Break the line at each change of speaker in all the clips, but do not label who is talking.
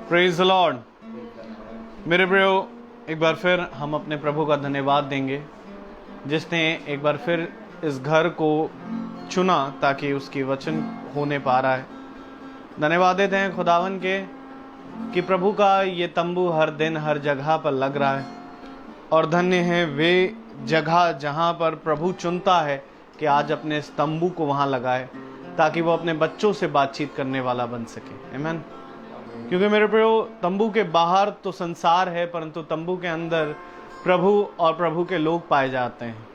Praise the Lord. मेरे प्रियो, एक बार फिर हम अपने प्रभु का धन्यवाद देंगे जिसने एक बार फिर इस घर को चुना ताकि उसकी वचन होने पा रहा है। धन्यवाद देते हैं खुदावन के कि प्रभु का ये तंबू हर दिन हर जगह पर लग रहा है, और धन्य है वे जगह जहाँ पर प्रभु चुनता है कि आज अपने इस तंबू को वहाँ लगाए ताकि वो अपने बच्चों से बातचीत करने वाला बन सके। आमीन। क्योंकि मेरे प्रियो, तंबू के बाहर तो संसार है, परंतु तंबू के अंदर प्रभु और प्रभु के लोग पाए जाते हैं।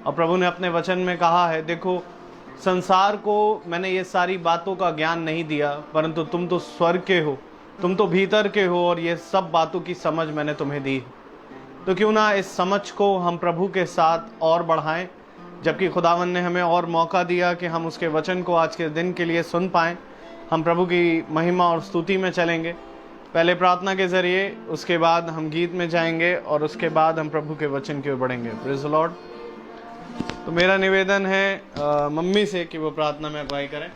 और प्रभु ने अपने वचन में कहा है, देखो संसार को मैंने ये सारी बातों का ज्ञान नहीं दिया, परंतु तुम तो स्वर्ग के हो, तुम तो भीतर के हो, और ये सब बातों की समझ मैंने तुम्हें दी। तो क्यों ना इस समझ को हम प्रभु के साथ और बढ़ाएं, जबकि खुदावन ने हमें और मौका दिया कि हम उसके वचन को आज के दिन के लिए सुन पाएं। हम प्रभु की महिमा और स्तुति में चलेंगे, पहले प्रार्थना के जरिए, उसके बाद हम गीत में जाएंगे और उसके बाद हम प्रभु के वचन की ओर बढ़ेंगे। Praise the Lord. तो मेरा निवेदन है मम्मी से कि वो प्रार्थना में अगुवाई करें।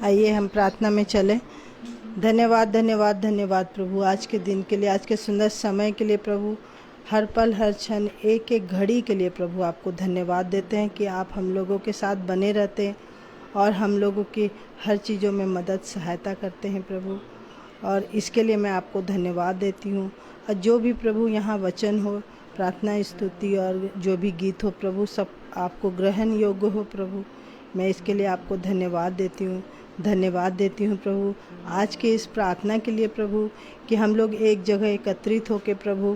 आइए हम प्रार्थना में चलें। धन्यवाद धन्यवाद धन्यवाद प्रभु, आज के दिन के लिए, आज के सुंदर समय के लिए प्रभु, हर पल हर क्षण एक एक घड़ी के लिए प्रभु आपको धन्यवाद देते हैं कि आप हम लोगों के साथ बने रहते हैं और हम लोगों की हर चीज़ों में मदद सहायता करते हैं प्रभु, और इसके लिए मैं आपको धन्यवाद देती हूँ। और जो भी प्रभु यहाँ वचन हो, प्रार्थना, स्तुति और जो भी गीत हो प्रभु, सब आपको ग्रहण योग्य हो प्रभु। मैं इसके लिए आपको धन्यवाद देती हूँ, धन्यवाद देती हूँ प्रभु आज के इस प्रार्थना के लिए प्रभु, कि हम लोग एक जगह एकत्रित होकर प्रभु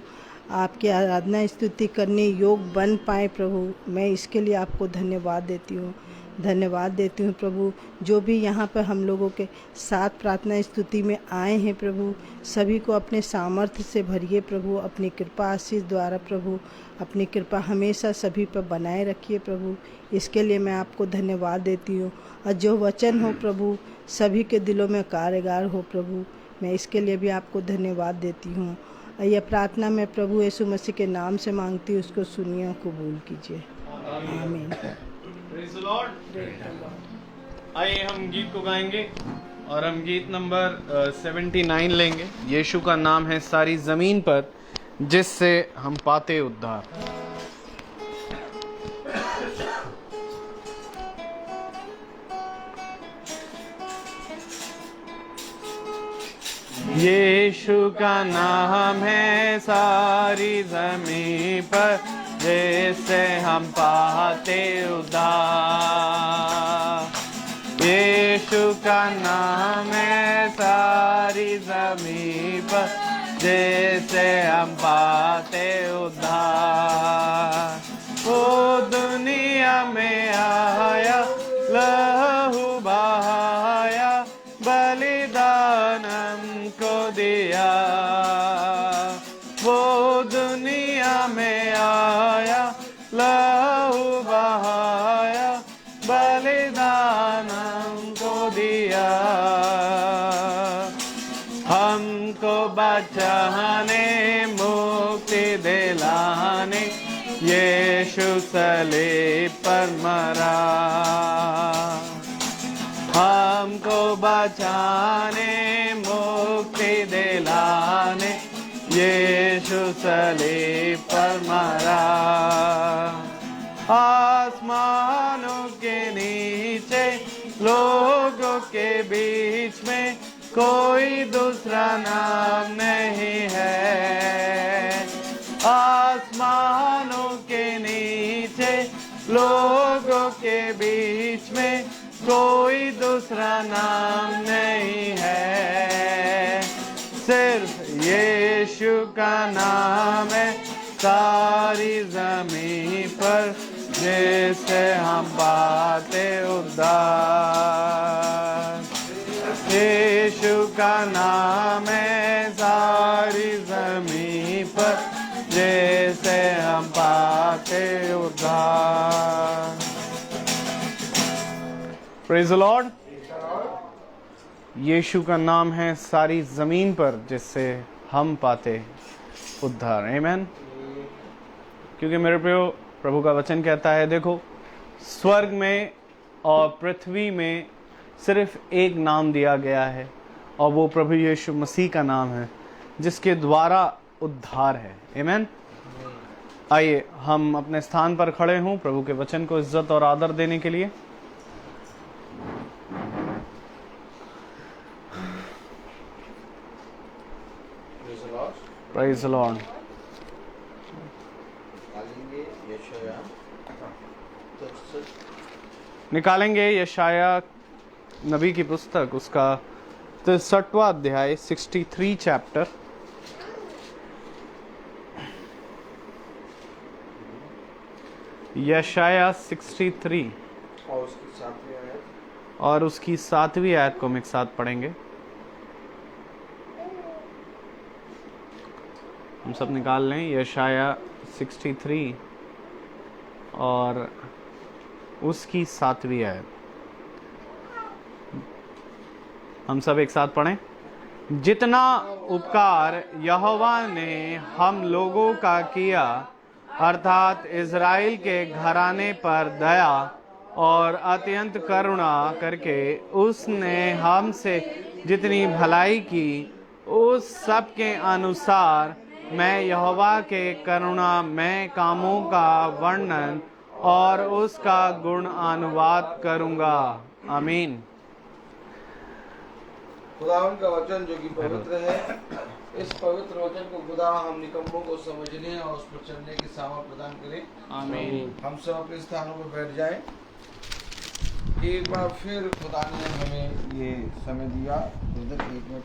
आपकी आराधना स्तुति करने योग बन पाए प्रभु। मैं इसके लिए आपको धन्यवाद देती हूँ, धन्यवाद देती हूँ प्रभु। जो भी यहाँ पर हम लोगों के साथ प्रार्थना स्तुति में आए हैं प्रभु, सभी को अपने सामर्थ्य से भरिए प्रभु, अपनी कृपा आशीष द्वारा प्रभु, अपनी कृपा हमेशा सभी पर बनाए रखिए प्रभु। इसके लिए मैं आपको धन्यवाद देती हूँ। और जो वचन हो प्रभु, सभी के दिलों में कार्यगार हो प्रभु, मैं इसके लिए भी आपको धन्यवाद देती हूँ। और यह प्रार्थना मैं प्रभु यीशु मसीह के नाम से मांगती हूँ, उसको सुनिए और कबूल कीजिए। आमीन।
Praise the Lord. आइए हम गीत को गाएंगे और हम गीत नंबर 79 लेंगे। यीशु का नाम है सारी जमीन पर, जिससे हम पाते उद्धार। यीशु का नाम है सारी जमीन पर, जिससे हम पाते उद्धार। यीशु का नाम है सारी जमीन पर, जिससे हम पाते उद्धार। वो दुनिया में आया, लहू बहाया, बलिदान हमको दिया। वो दुनिया में आया, लहू बहाया, बलिदान हमको दिया। हमको बचाने, मुक्ति दिलाने, यीशु सलीब पर मरा। हमको बचाने, मुक्ति दिलाने, यीशु सलीब पर मरा। आसमानों के नीचे, लोगों के बीच में, कोई दूसरा नाम नहीं है। आसमानों के नीचे, लोगों के बीच में, कोई दूसरा नाम नहीं है। सिर्फ यीशु का नाम है सारी जमीन पर, जिससे हम पाते उद्धार। यीशु का नाम है सारी जमीन पर, जिससे हम पाते उद्धार। Praise the Lord. यीशु का नाम है सारी ज़मीन पर, जिससे हम पाते उद्धार। आमीन। क्योंकि मेरे प्रियो, प्रभु का वचन कहता है, देखो स्वर्ग में और पृथ्वी में सिर्फ एक नाम दिया गया है और वो प्रभु यीशु मसीह का नाम है, जिसके द्वारा उद्धार है। आमीन। आइए हम अपने स्थान पर खड़े हों प्रभु के वचन को इज्जत और आदर देने के लिए। Praise the Lord. निकालेंगे यशाया नबी की पुस्तक, उसका 63वां अध्याय, 63 चैप्टर, यशाया 63 और उसकी 7वीं आयत को हम एक साथ पढ़ेंगे। हम सब निकाल लें यशाया 63 और उसकी 7वीं आयत। हम सब एक साथ पढ़ें। जितना उपकार यहोवा ने हम लोगों का किया, अर्थात इज़राइल के घराने पर दया और अत्यंत करुणा करके उसने हमसे जितनी भलाई की, उस सब के अनुसार मैं यहोवा के करुणामय कामों का वर्णन और उसका गुण अनुवाद करूंगा। आमीन।
खुदावन का वचन जो कि पवित्र है, इस पवित्र वचन को खुदा हम निकम्मों को समझने और उस पर चलने की सामर्थ प्रदान करें।
आमीन।
हम सब अपने स्थानों पर बैठ जाएं। एक बार फिर खुदा ने हमें ये समय दिया, एक मिनट,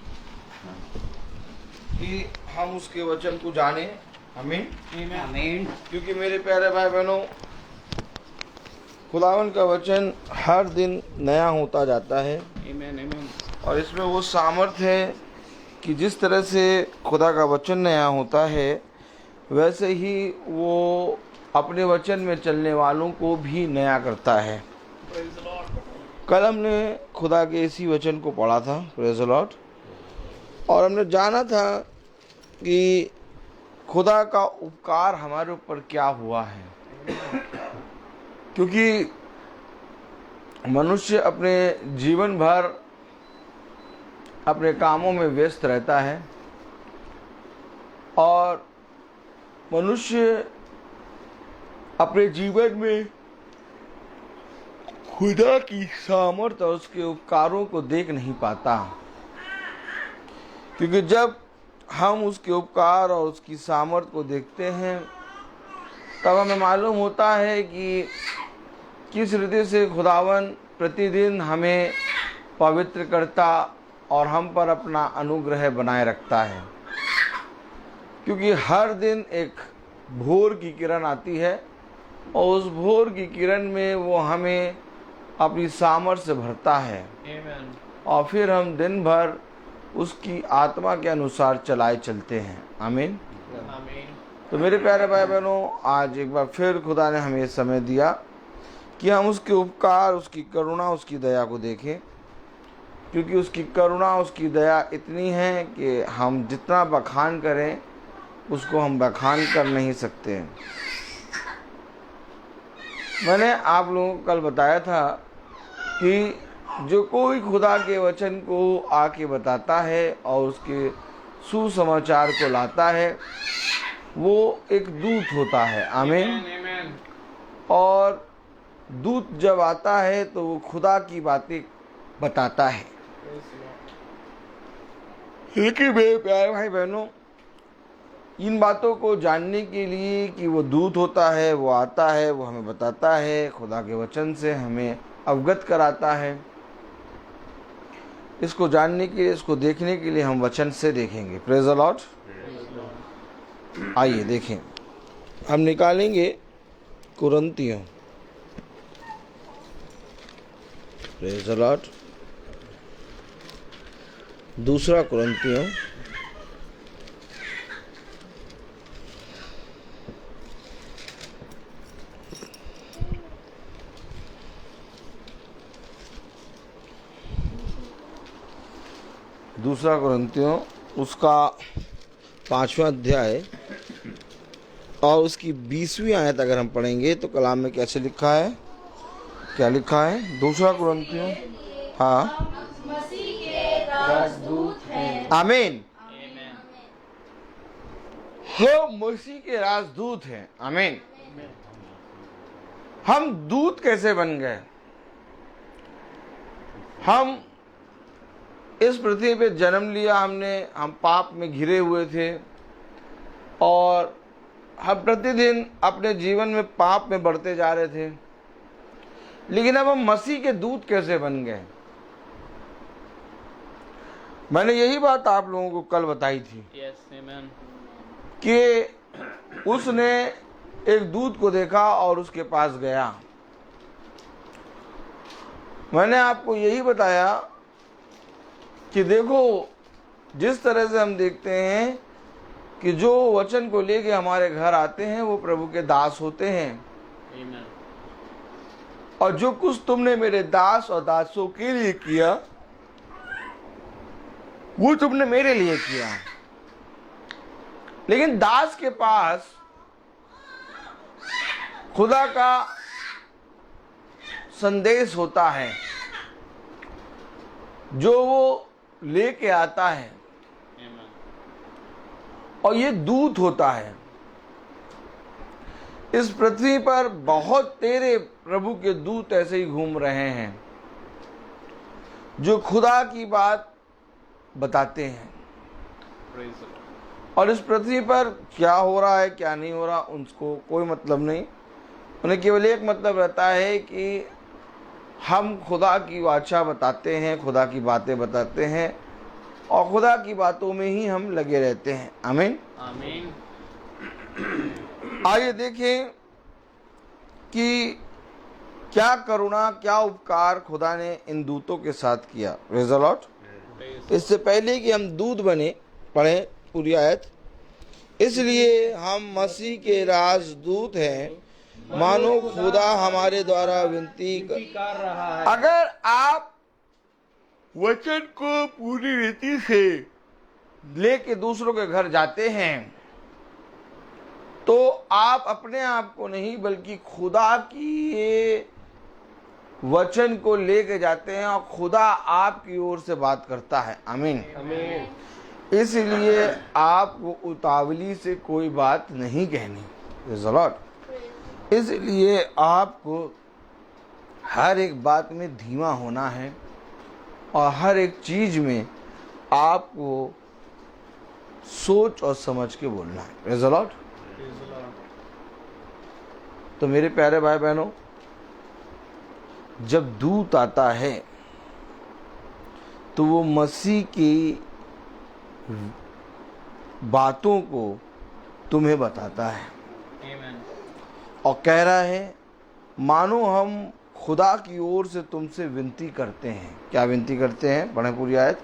कि हम उसके वचन को जाने। आमीन।
आमीन।
क्योंकि मेरे प्यारे भाई बहनों, खुदावन का वचन हर दिन नया होता जाता है और इसमें वो सामर्थ है कि जिस तरह से खुदा का वचन नया होता है, वैसे ही वो अपने वचन में चलने वालों को भी नया करता है। कल हमने खुदा के इसी वचन को पढ़ा था, प्रेज़ द लॉर्ड, और हमने जाना था कि खुदा का उपकार हमारे ऊपर क्या हुआ है। क्योंकि मनुष्य अपने जीवन भर अपने कामों में व्यस्त रहता है और मनुष्य अपने जीवन में खुदा की सामर्थ और उसके उपकारों को देख नहीं पाता। क्योंकि जब हम उसके उपकार और उसकी सामर्थ को देखते हैं, तब हमें मालूम होता है कि किस रीति से खुदावन प्रतिदिन हमें पवित्र करता और हम पर अपना अनुग्रह बनाए रखता है। क्योंकि हर दिन एक भोर की किरण आती है और उस भोर की किरण में वो हमें अपनी सामर्थ से भरता है और फिर हम दिन भर उसकी आत्मा के अनुसार चलाए चलते हैं। आमीन। तो मेरे प्यारे भाई बहनों, आज एक बार फिर खुदा ने हमें समय दिया कि हम उसके उपकार, उसकी करुणा, उसकी दया को देखें। क्योंकि उसकी करुणा, उसकी दया इतनी है कि हम जितना बखान करें उसको हम बखान कर नहीं सकते। मैंने आप लोगों को कल बताया था कि जो कोई खुदा के वचन को आके बताता है और उसके सुसमाचार को लाता है, वो एक दूत होता है। आमीन। और दूत जब आता है तो वो खुदा की बातें बताता है। लेकिन मेरे प्यारे भाई बहनों, इन बातों को जानने के लिए कि वो दूत होता है, वो आता है, वो हमें बताता है, खुदा के वचन से हमें अवगत कराता है, इसको जानने के लिए, इसको देखने के लिए हम वचन से देखेंगे। Praise the Lord. आइए देखें, हम निकालेंगे कुरिन्थियों, प्रेज़ द लॉर्ड, दूसरा कुरिन्थियों उसका 5वां अध्याय और उसकी 20वीं आयत अगर हम पढ़ेंगे तो कलाम में कैसे लिखा है, क्या लिखा है? दूसरा कुरिन्थियों, हाँ, आमीन। हम मसीह के राजदूत हैं, आमीन। हम दूत कैसे बन गए? हम इस पृथ्वी पे जन्म लिया, हम पाप में घिरे हुए थे और हम प्रतिदिन अपने जीवन में पाप में बढ़ते जा रहे थे। लेकिन अब हम मसीह के दूत कैसे बन गए? मैंने यही बात आप लोगों को कल बताई थी कि उसने एक दूत को देखा और उसके पास गया। मैंने आपको यही बताया कि देखो, जिस तरह से हम देखते हैं कि जो वचन को लेके हमारे घर आते हैं वो प्रभु के दास होते हैं। और जो कुछ तुमने मेरे दास और दासों के लिए किया वो तुमने मेरे लिए किया। लेकिन दास के पास खुदा का संदेश होता है जो वो लेके आता है, और ये दूत होता है। इस पृथ्वी पर बहुत तेरे प्रभु के दूत ऐसे ही घूम रहे हैं जो खुदा की बात बताते हैं। और इस पृथ्वी पर क्या हो रहा है क्या नहीं हो रहा उनको कोई मतलब नहीं। उन्हें केवल एक मतलब रहता है कि हम खुदा की वाचा बताते हैं, खुदा की बातें बताते हैं और खुदा की बातों में ही हम लगे रहते हैं। आमीन, आमीन। आइए देखें कि क्या करुणा, क्या उपकार खुदा ने इन दूतों के साथ किया। Praise the Lord. इससे पहले कि हम दूत बने, पढ़ें पूरी आयत। इसलिए हम मसीह के राजदूत हैं, मानो खुदा हमारे द्वारा विनती कर रहा है। अगर आप वचन को पूरी रीति से लेके दूसरों के घर जाते हैं तो आप अपने आप को नहीं बल्कि खुदा की ये वचन को लेके जाते हैं और खुदा आपकी ओर से बात करता है। आमीन, आमीन। इसलिए आपको उतावली से कोई बात नहीं कहनी। Praise the Lord. इसलिए आपको हर एक बात में धीमा होना है और हर एक चीज में आपको सोच और समझ के बोलना है। Praise the Lord. तो मेरे प्यारे भाई बहनों, जब दूत आता है तो वो मसीह की बातों को तुम्हें बताता है और कह रहा है मानो हम खुदा की ओर से तुमसे विनती करते हैं। क्या विनती करते हैं? पढ़ें पूरी आयत।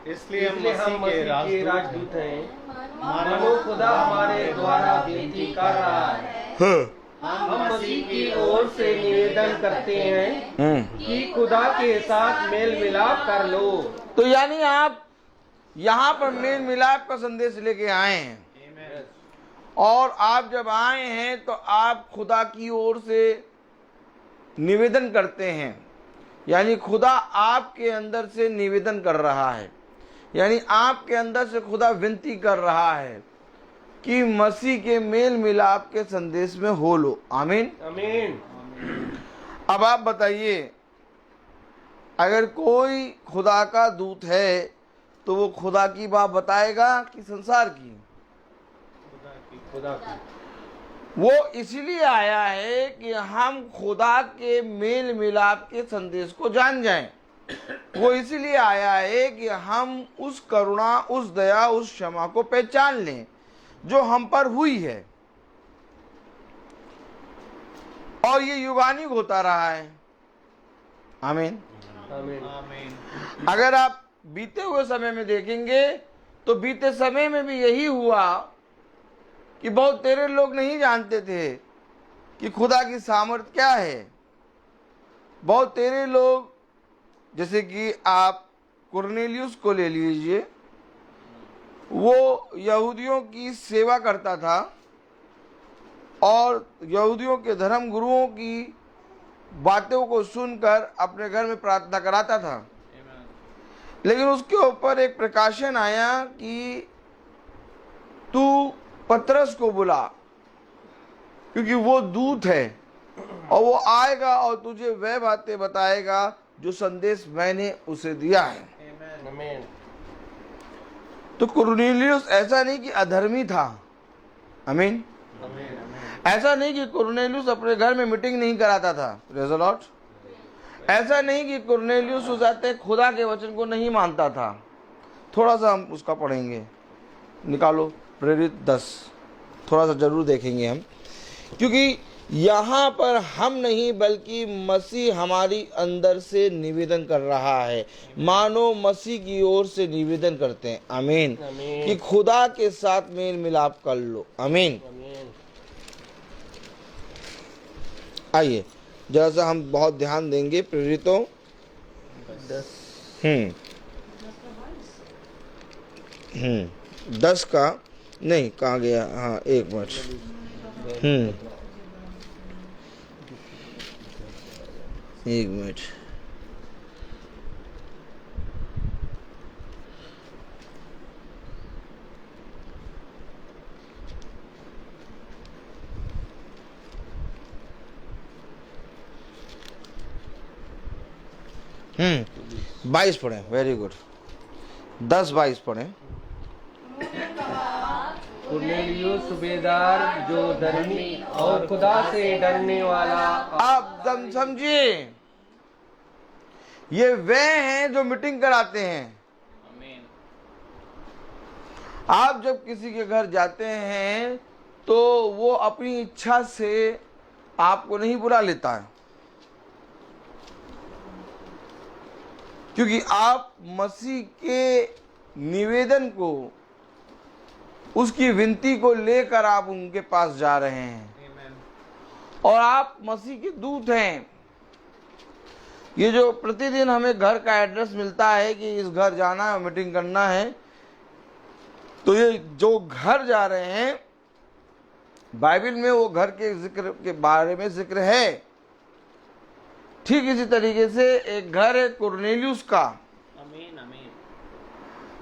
इसलिए हम मसीह के राजदूत हैं, मानो खुदा हमारे द्वारा विनती कर रहा है। हम मसीह की ओर से निवेदन करते हैं कि खुदा के साथ मेल मिलाप कर लो।
तो यानी आप यहाँ पर मेल मिलाप का संदेश लेके आए हैं और आप जब आए हैं तो आप खुदा की ओर से निवेदन करते हैं। यानी खुदा आपके अंदर से निवेदन कर रहा है, यानी आपके अंदर से खुदा विनती कर रहा है कि मसीह के मेल मिलाप के संदेश में हो लो। आमीन, आमीन। अब आप बताइए, अगर कोई खुदा का दूत है तो वो खुदा की बात बताएगा कि संसार की?
खुदा की।
वो इसलिए आया है कि हम खुदा के मेल मिलाप के संदेश को जान जाएं। वो इसलिए आया है कि हम उस करुणा, उस दया, उस क्षमा को पहचान लें जो हम पर हुई है। और ये युगानुग होता रहा है। आमीन, आमीन। अगर आप बीते हुए समय में देखेंगे तो बीते समय में भी यही हुआ कि बहुत तेरे लोग नहीं जानते थे कि खुदा की सामर्थ क्या है। बहुत तेरे लोग, जैसे कि आप कुरनेलियुस को ले लीजिए, वो यहूदियों की सेवा करता था और यहूदियों के धर्म गुरुओं की बातों को सुनकर अपने घर में प्रार्थना कराता था। लेकिन उसके ऊपर एक प्रकाशन आया कि तू पतरस को बुला, क्योंकि वो दूत है और वो आएगा और तुझे वह बातें बताएगा जो संदेश मैंने उसे दिया है।
आमीन।
तो कुरनेलियुस ऐसा नहीं कि अधर्मी था। आमीन। ऐसा नहीं कि कुरनेलियुस अपने घर में मीटिंग नहीं कराता था। Praise the Lord. ऐसा नहीं कि कुरनेलियुस उस जाते खुदा के वचन को नहीं मानता था। थोड़ा सा हम उसका पढ़ेंगे, निकालो प्रेरित 10, थोड़ा सा जरूर देखेंगे हम, क्योंकि यहाँ पर हम नहीं बल्कि मसीह हमारी अंदर से निवेदन कर रहा है, मानो मसीह की ओर से निवेदन करते हैं। आमीन। कि खुदा के साथ मेल मिलाप कर लो। आमीन। आइए जरा सा हम बहुत ध्यान देंगे प्रेरितों 10 का नहीं, कहाँ गया? हाँ, एक मिनट, एक मिनट। हम्म 22 पढ़े। Very good. 10-22 पढ़े।
कुरनेलियुस सूबेदार जो धर्मी और खुदा से डरने वाला।
आप समझिए, ये वे हैं जो मीटिंग कराते हैं। आप जब किसी के घर जाते हैं तो वो अपनी इच्छा से आपको नहीं बुला लेता है, क्योंकि आप मसीह के निवेदन को, उसकी विनती को लेकर आप उनके पास जा रहे हैं और आप मसीह के दूत हैं। ये जो प्रतिदिन हमें घर का एड्रेस मिलता है कि इस घर जाना है, मीटिंग करना है, तो ये जो घर जा रहे हैं, बाइबल में वो घर के जिक्र के बारे में जिक्र है। ठीक इसी तरीके से एक घर है कुरनेलियुस का,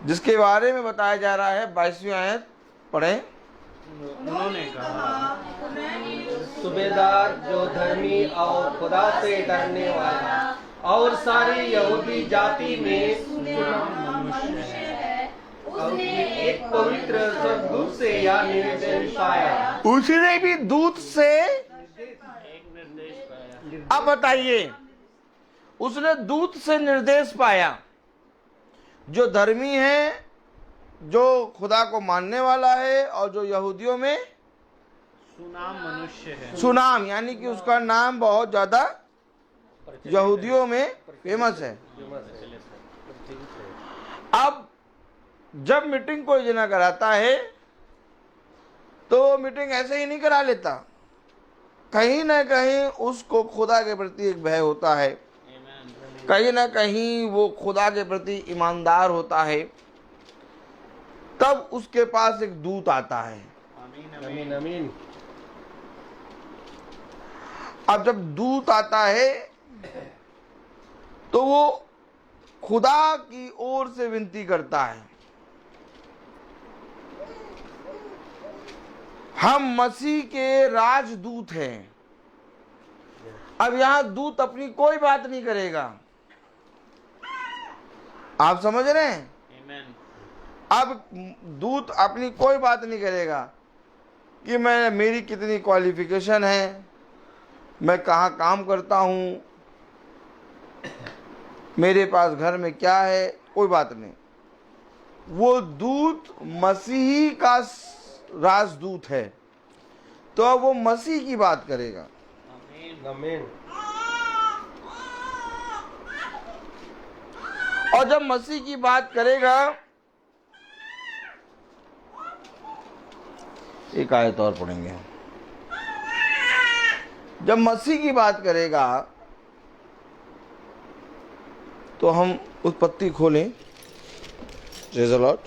जिसके बारे में बताया जा रहा है। 22वीं आयत पढ़े।
उन्होंने कहा,
सूबेदार जो धर्मी और खुदा से डरने वाला और सारी यहूदी जाति में मनुष्य है, उसने एक पवित्र स्वर्गदूत से यह निर्देश पाया।
उसने भी दूत से
एक निर्देश पाया।
अब बताइए, उसने दूत से निर्देश पाया। जो धर्मी है, जो खुदा को मानने वाला है और जो यहूदियों में
सुनाम मनुष्य है।
सुनाम यानी कि उसका नाम बहुत ज्यादा यहूदियों में फेमस है। अब जब मीटिंग कोई जना कराता है तो मीटिंग ऐसे ही नहीं करा लेता, कहीं ना कहीं उसको खुदा के प्रति एक भय होता है, कहीं ना कहीं वो खुदा के प्रति ईमानदार होता है। तब उसके पास एक दूत आता है।
आमीन आमीन।
अब जब दूत आता है तो वो खुदा की ओर से विनती करता है, हम मसीह के राजदूत हैं। अब यहां दूत अपनी कोई बात नहीं करेगा। आप समझ रहे हैं? अब दूत अपनी कोई बात नहीं करेगा कि मेरी कितनी क्वालिफिकेशन है, मैं कहाँ काम करता हूँ, मेरे पास घर में क्या है, कोई बात नहीं। वो दूत मसीही का राजदूत है, तो अब वो मसीह की बात करेगा।
आमीन।
और जब मसीह की बात करेगा, एक आयत और पढ़ेंगे। जब मसीह की बात करेगा तो हम उत्पत्ति खोलें। Praise the Lord.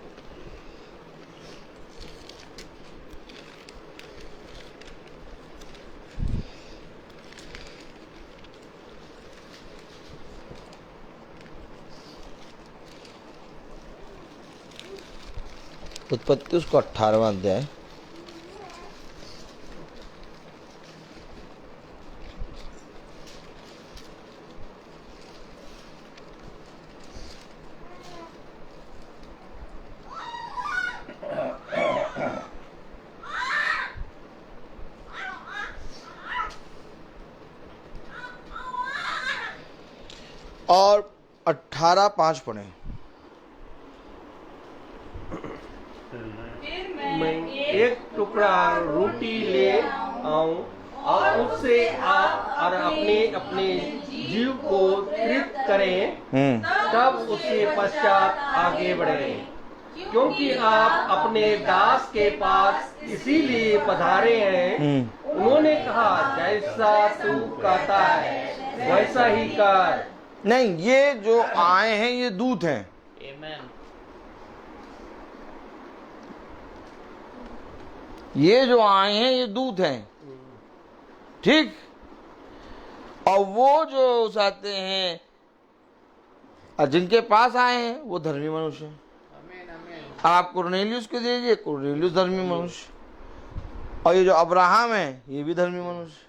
उत्पत्ति उसको 18वां अध्याय। और 18:5 पढ़े।
मैं एक टुकड़ा रोटी ले आऊं और उससे आप और अपने अपने जीव को तृप्त करें, तब उसके पश्चात आगे बढ़ें, क्योंकि आप अपने दास के पास इसीलिए पधारे हैं। उन्होंने कहा, जैसा तू कहता है वैसा ही कर।
नहीं, ये जो आए हैं ये दूत हैं। ये जो आए हैं ये दूत हैं, ठीक। और वो जो आते हैं और जिनके पास आए हैं वो धर्मी मनुष्य हैं। आप कुरनेलियुस को दीजिए, कुरनेलियुस धर्मी मनुष्य, और ये जो अब्राहम है ये भी धर्मी मनुष्य।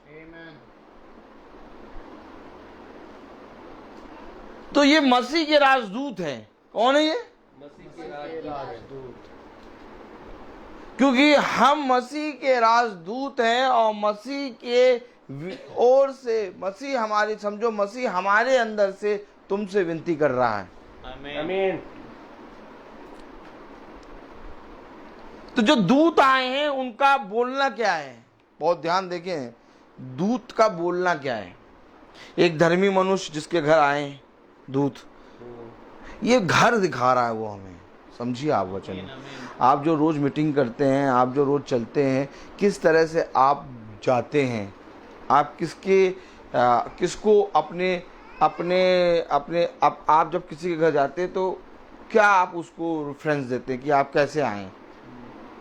तो ये मसीह के राजदूत हैं। कौन है ये?
मसीह के राजदूत।
क्योंकि हम मसीह के राजदूत हैं और मसीह के ओर से मसीह हमारी, समझो मसीह हमारे अंदर से तुमसे विनती कर रहा है।
आमीन।
तो जो दूत आए हैं उनका बोलना क्या है? बहुत ध्यान देखें, दूत का बोलना क्या है। एक धर्मी मनुष्य जिसके घर आए हैं दूत, ये घर दिखा रहा है वो हमें। समझिए आप वचन, आप जो रोज मीटिंग करते हैं, आप जो रोज चलते हैं, किस तरह से आप जाते हैं, आप किसको अपने अपने अपने आप जब किसी के घर जाते हैं तो क्या आप उसको रेफरेंस देते हैं कि आप कैसे आए?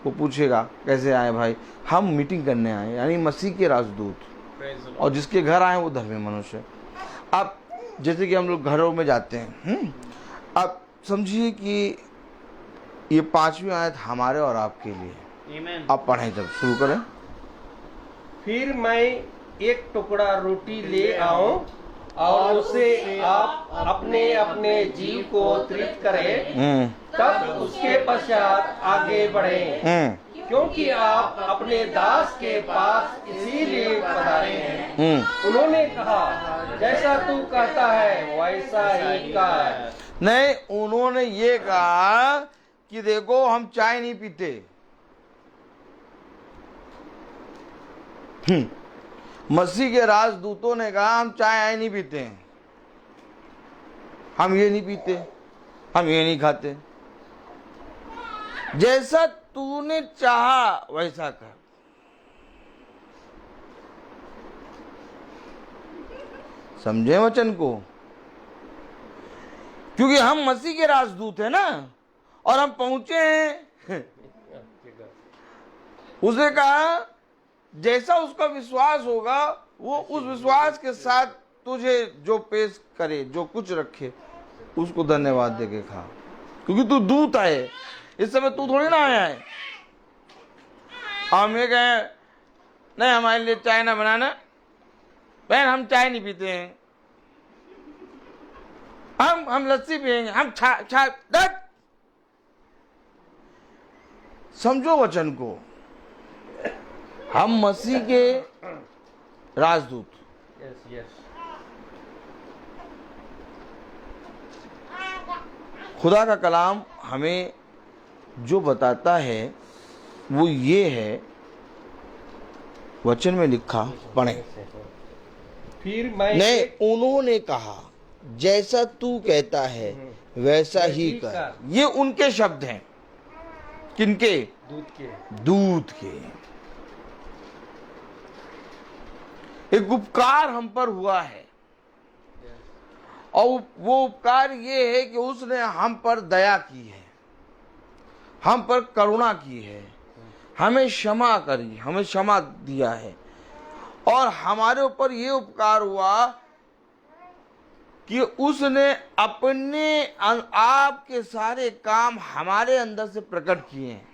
वो पूछेगा कैसे आए भाई? हम मीटिंग करने आए, यानी मसीह के राजदूत। और जिसके घर आए वो धर्मी मनुष्य। अब जैसे कि हम लोग घरों में जाते हैं, अब समझिए कि ये 5वीं आयत हमारे और आपके लिए। अब पढ़ें, जब शुरू करें।
फिर मैं एक टुकड़ा रोटी ले आऊं और उसे आप अपने अपने जीव को तृप्त करें, तब उसके पश्चात आगे बढ़ें, क्योंकि आप अपने दास के पास इसीलिए पधारे हैं। उन्होंने कहा, जैसा तू कहता है वैसा ही कर।
नहीं, उन्होंने ये कहा कि देखो हम चाय नहीं पीते। मसीह के राजदूतों ने कहा हम चाय आए नहीं पीते हैं, हम ये नहीं पीते, हम ये नहीं खाते, जैसा तूने चाहा वैसा कर। समझे वचन को? क्योंकि हम मसीह के राजदूत हैं ना, और हम पहुंचे हैं। उसने कहा जैसा उसका विश्वास होगा वो उस विश्वास के साथ तुझे जो पेश करे, जो कुछ रखे, उसको धन्यवाद देके खा। क्योंकि तू दूत आए, इस समय तू थोड़ी ना आया है। हम ये कहे नहीं हमारे लिए चाय ना बनाना, बहन हम चाय नहीं पीते हैं, हम लस्सी पियेंगे, हम छा दट। समझो वचन को, हम मसीह के राजदूत। खुदा का कलाम हमें जो बताता है वो ये है, वचन में लिखा, पढ़े।
फिर मैं
नहीं, उन्होंने कहा जैसा तू कहता है वैसा ही कर। ये उनके शब्द हैं। किनके? दूत के। एक उपकार हम पर हुआ है, और वो उपकार ये है कि उसने हम पर दया की है, हम पर करुणा की है, हमें क्षमा करी, हमें क्षमा दिया है। और हमारे ऊपर ये उपकार हुआ कि उसने अपने आप के सारे काम हमारे अंदर से प्रकट किए हैं।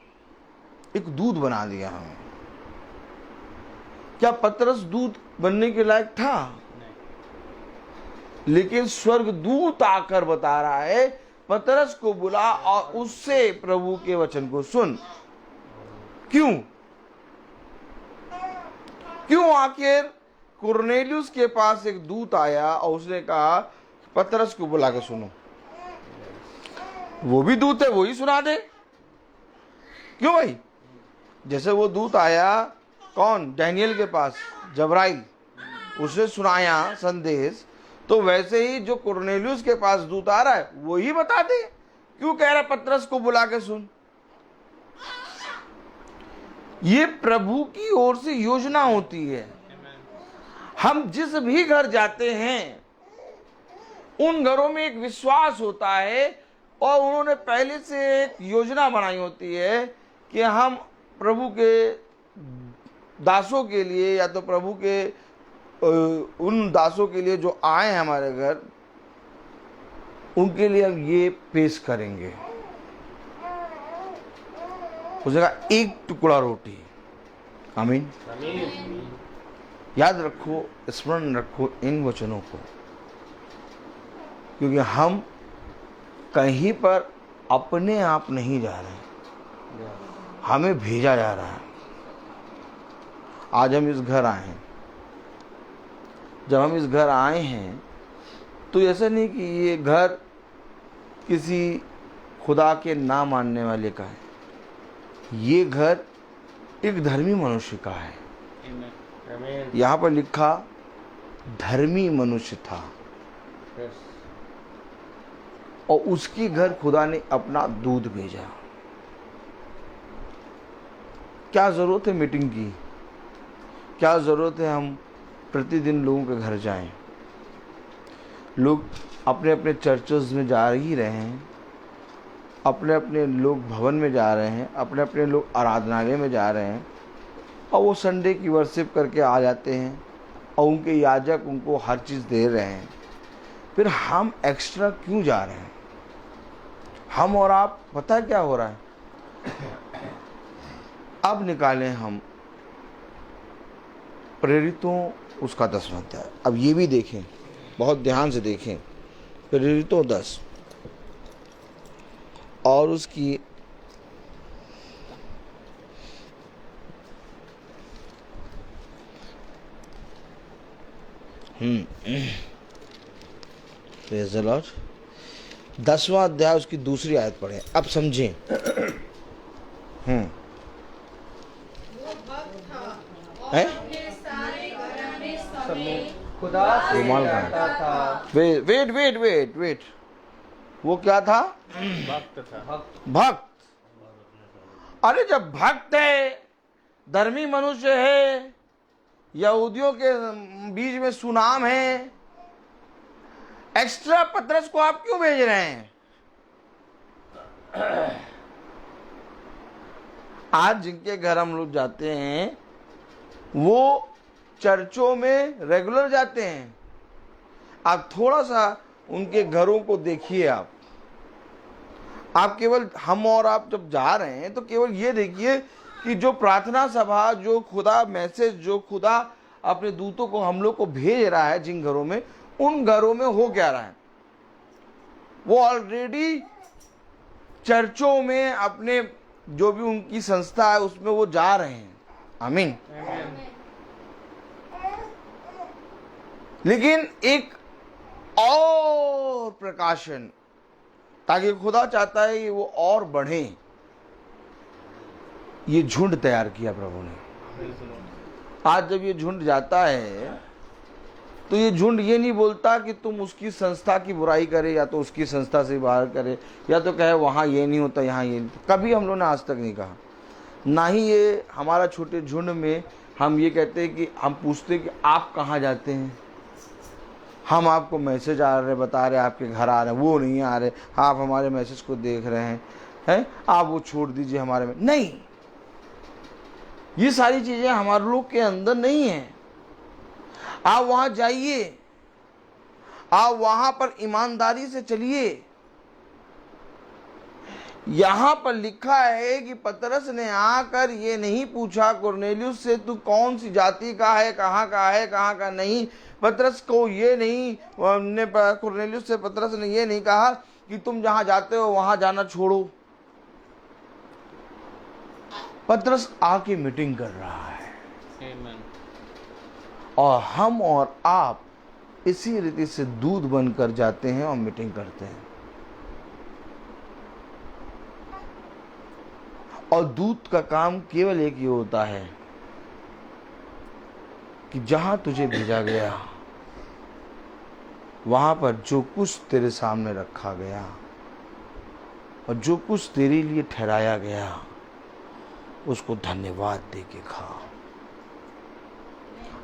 एक दूत बना दिया हमें। क्या पतरस दूत बनने के लायक था? लेकिन स्वर्ग दूत आकर बता रहा है पतरस को बुला और उससे प्रभु के वचन को सुन। क्यों? क्यों आखिर कुरनेलियुस के पास एक दूत आया और उसने कहा पतरस को बुला के सुनो? वो भी दूत है, वो ही सुना दे। क्यों भाई? जैसे वो दूत आया, कौन? डैनियल के पास, जबराइल, उसने सुनाया संदेश, तो वैसे ही जो कुरनेलियुस के पास दूत आ रहा है वो ही बता दे। क्यों कह रहा है पतरस को बुला के सुन? ये प्रभु की ओर से योजना होती है। हम जिस भी घर जाते हैं उन घरों में एक विश्वास होता है और उन्होंने पहले से एक योजना बनाई होती है कि हम प्रभु के दासों के लिए या तो प्रभु के उन दासों के लिए जो आए हैं हमारे घर, उनके लिए हम ये पेश करेंगे। उसने कहा एक टुकड़ा रोटी। आमीन। याद रखो, स्मरण रखो इन वचनों को, क्योंकि हम कहीं पर अपने आप नहीं जा रहे, हमें भेजा जा रहा है। आज हम इस घर आए हैं। जब हम इस घर आए हैं तो ऐसा नहीं कि ये घर किसी खुदा के ना मानने वाले का है, ये घर एक धर्मी मनुष्य का है। यहाँ पर लिखा धर्मी मनुष्य था और उसके घर खुदा ने अपना दूध भेजा। क्या जरूरत है मीटिंग की? क्या जरूरत है हम प्रतिदिन लोगों के घर जाएं? लोग अपने अपने चर्चेस में जा ही रहे हैं, अपने अपने लोग भवन में जा रहे हैं, अपने अपने लोग आराधनालय में जा रहे हैं और वो संडे की वर्शिप करके आ जाते हैं और उनके याजक उनको हर चीज़ दे रहे हैं। फिर हम एक्स्ट्रा क्यों जा रहे हैं? हम और आप, पता है क्या हो रहा है? अब निकालें हम प्रेरितों उसका 10वां अध्याय। अब ये भी देखें, बहुत ध्यान से देखें। प्रेरितों 10 और उसकी प्रेज़ द लॉर्ड। 10वां अध्याय उसकी दूसरी आयत पढ़े। अब समझें।
खुदा से डरता था।
वेट। वो क्या था?
भक्त था।
भक्त। अरे जब भक्त है, धर्मी मनुष्य है, यहूदियों के बीच में सुनाम है, एक्स्ट्रा पतरस को आप क्यों भेज रहे हैं? आज जिनके घर हम लोग जाते हैं वो चर्चों में रेगुलर जाते हैं। आप थोड़ा सा उनके घरों को देखिए। आप केवल, हम और आप जब जा रहे हैं तो केवल ये देखिए कि जो प्रार्थना सभा, जो खुदा मैसेज, जो खुदा अपने दूतों को हम लोग को भेज रहा है जिन घरों में, उन घरों में हो क्या रहा है? वो ऑलरेडी चर्चों में अपने जो भी उनकी संस्था है उसमें वो जा रहे हैं। आमीन। लेकिन एक और प्रकाशन, ताकि खुदा चाहता है कि वो और बढ़े, ये झुंड तैयार किया प्रभु ने। आज जब ये झुंड जाता है तो ये झुंड ये नहीं बोलता कि तुम उसकी संस्था की बुराई करे या तो उसकी संस्था से बाहर करे या तो कहे वहाँ ये नहीं होता, यहाँ ये नहीं। कभी हम लोगों ने आज तक नहीं कहा। ना ही ये हमारा छोटे झुंड में हम ये कहते हैं कि हम पूछते हैं कि आप कहाँ जाते हैं। हम आपको मैसेज आ रहे, बता रहे आपके घर आ रहे हैं, वो नहीं आ रहे, आप हमारे मैसेज को देख रहे हैं, आप वो छोड़ दीजिए हमारे में। नहीं, ये सारी चीज़ें हमारे लोग के अंदर नहीं है। आप वहाँ जाइए, आप वहाँ पर ईमानदारी से चलिए। यहाँ पर लिखा है कि पतरस ने आकर ये नहीं पूछा कुरनेलियुस से तू कौन सी जाति का है, कहाँ का नहीं। पतरस को ये नहीं, कुरनेलियुस से पतरस ने ये नहीं कहा कि तुम जहां जाते हो वहां जाना छोड़ो। पतरस आके मीटिंग कर रहा है।
Amen.
और हम और आप इसी रीति से दूध बनकर जाते हैं और मीटिंग करते हैं। और दूत का काम केवल एक ही होता है कि जहां तुझे भेजा गया वहां पर जो कुछ तेरे सामने रखा गया और जो कुछ तेरे लिए ठहराया गया उसको धन्यवाद दे के खा।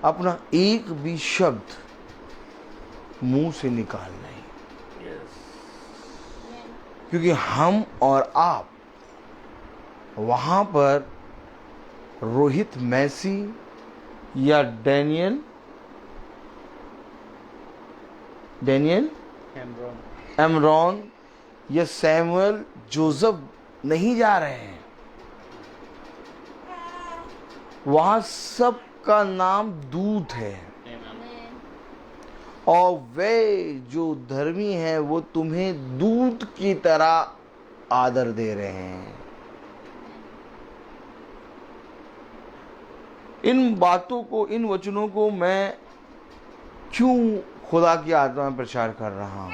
अपना एक भी शब्द मुंह से निकाल नहीं, क्योंकि हम और आप वहां पर रोहित मैसी या डेनियल एमरॉन या सैमुअल जोसेफ नहीं जा रहे हैं। वहां सबका नाम दूत है। और वे जो धर्मी हैं वो तुम्हें दूत की तरह आदर दे रहे हैं। इन बातों को, इन वचनों को मैं क्यों खुदा की आत्मा में प्रचार कर रहा हूं?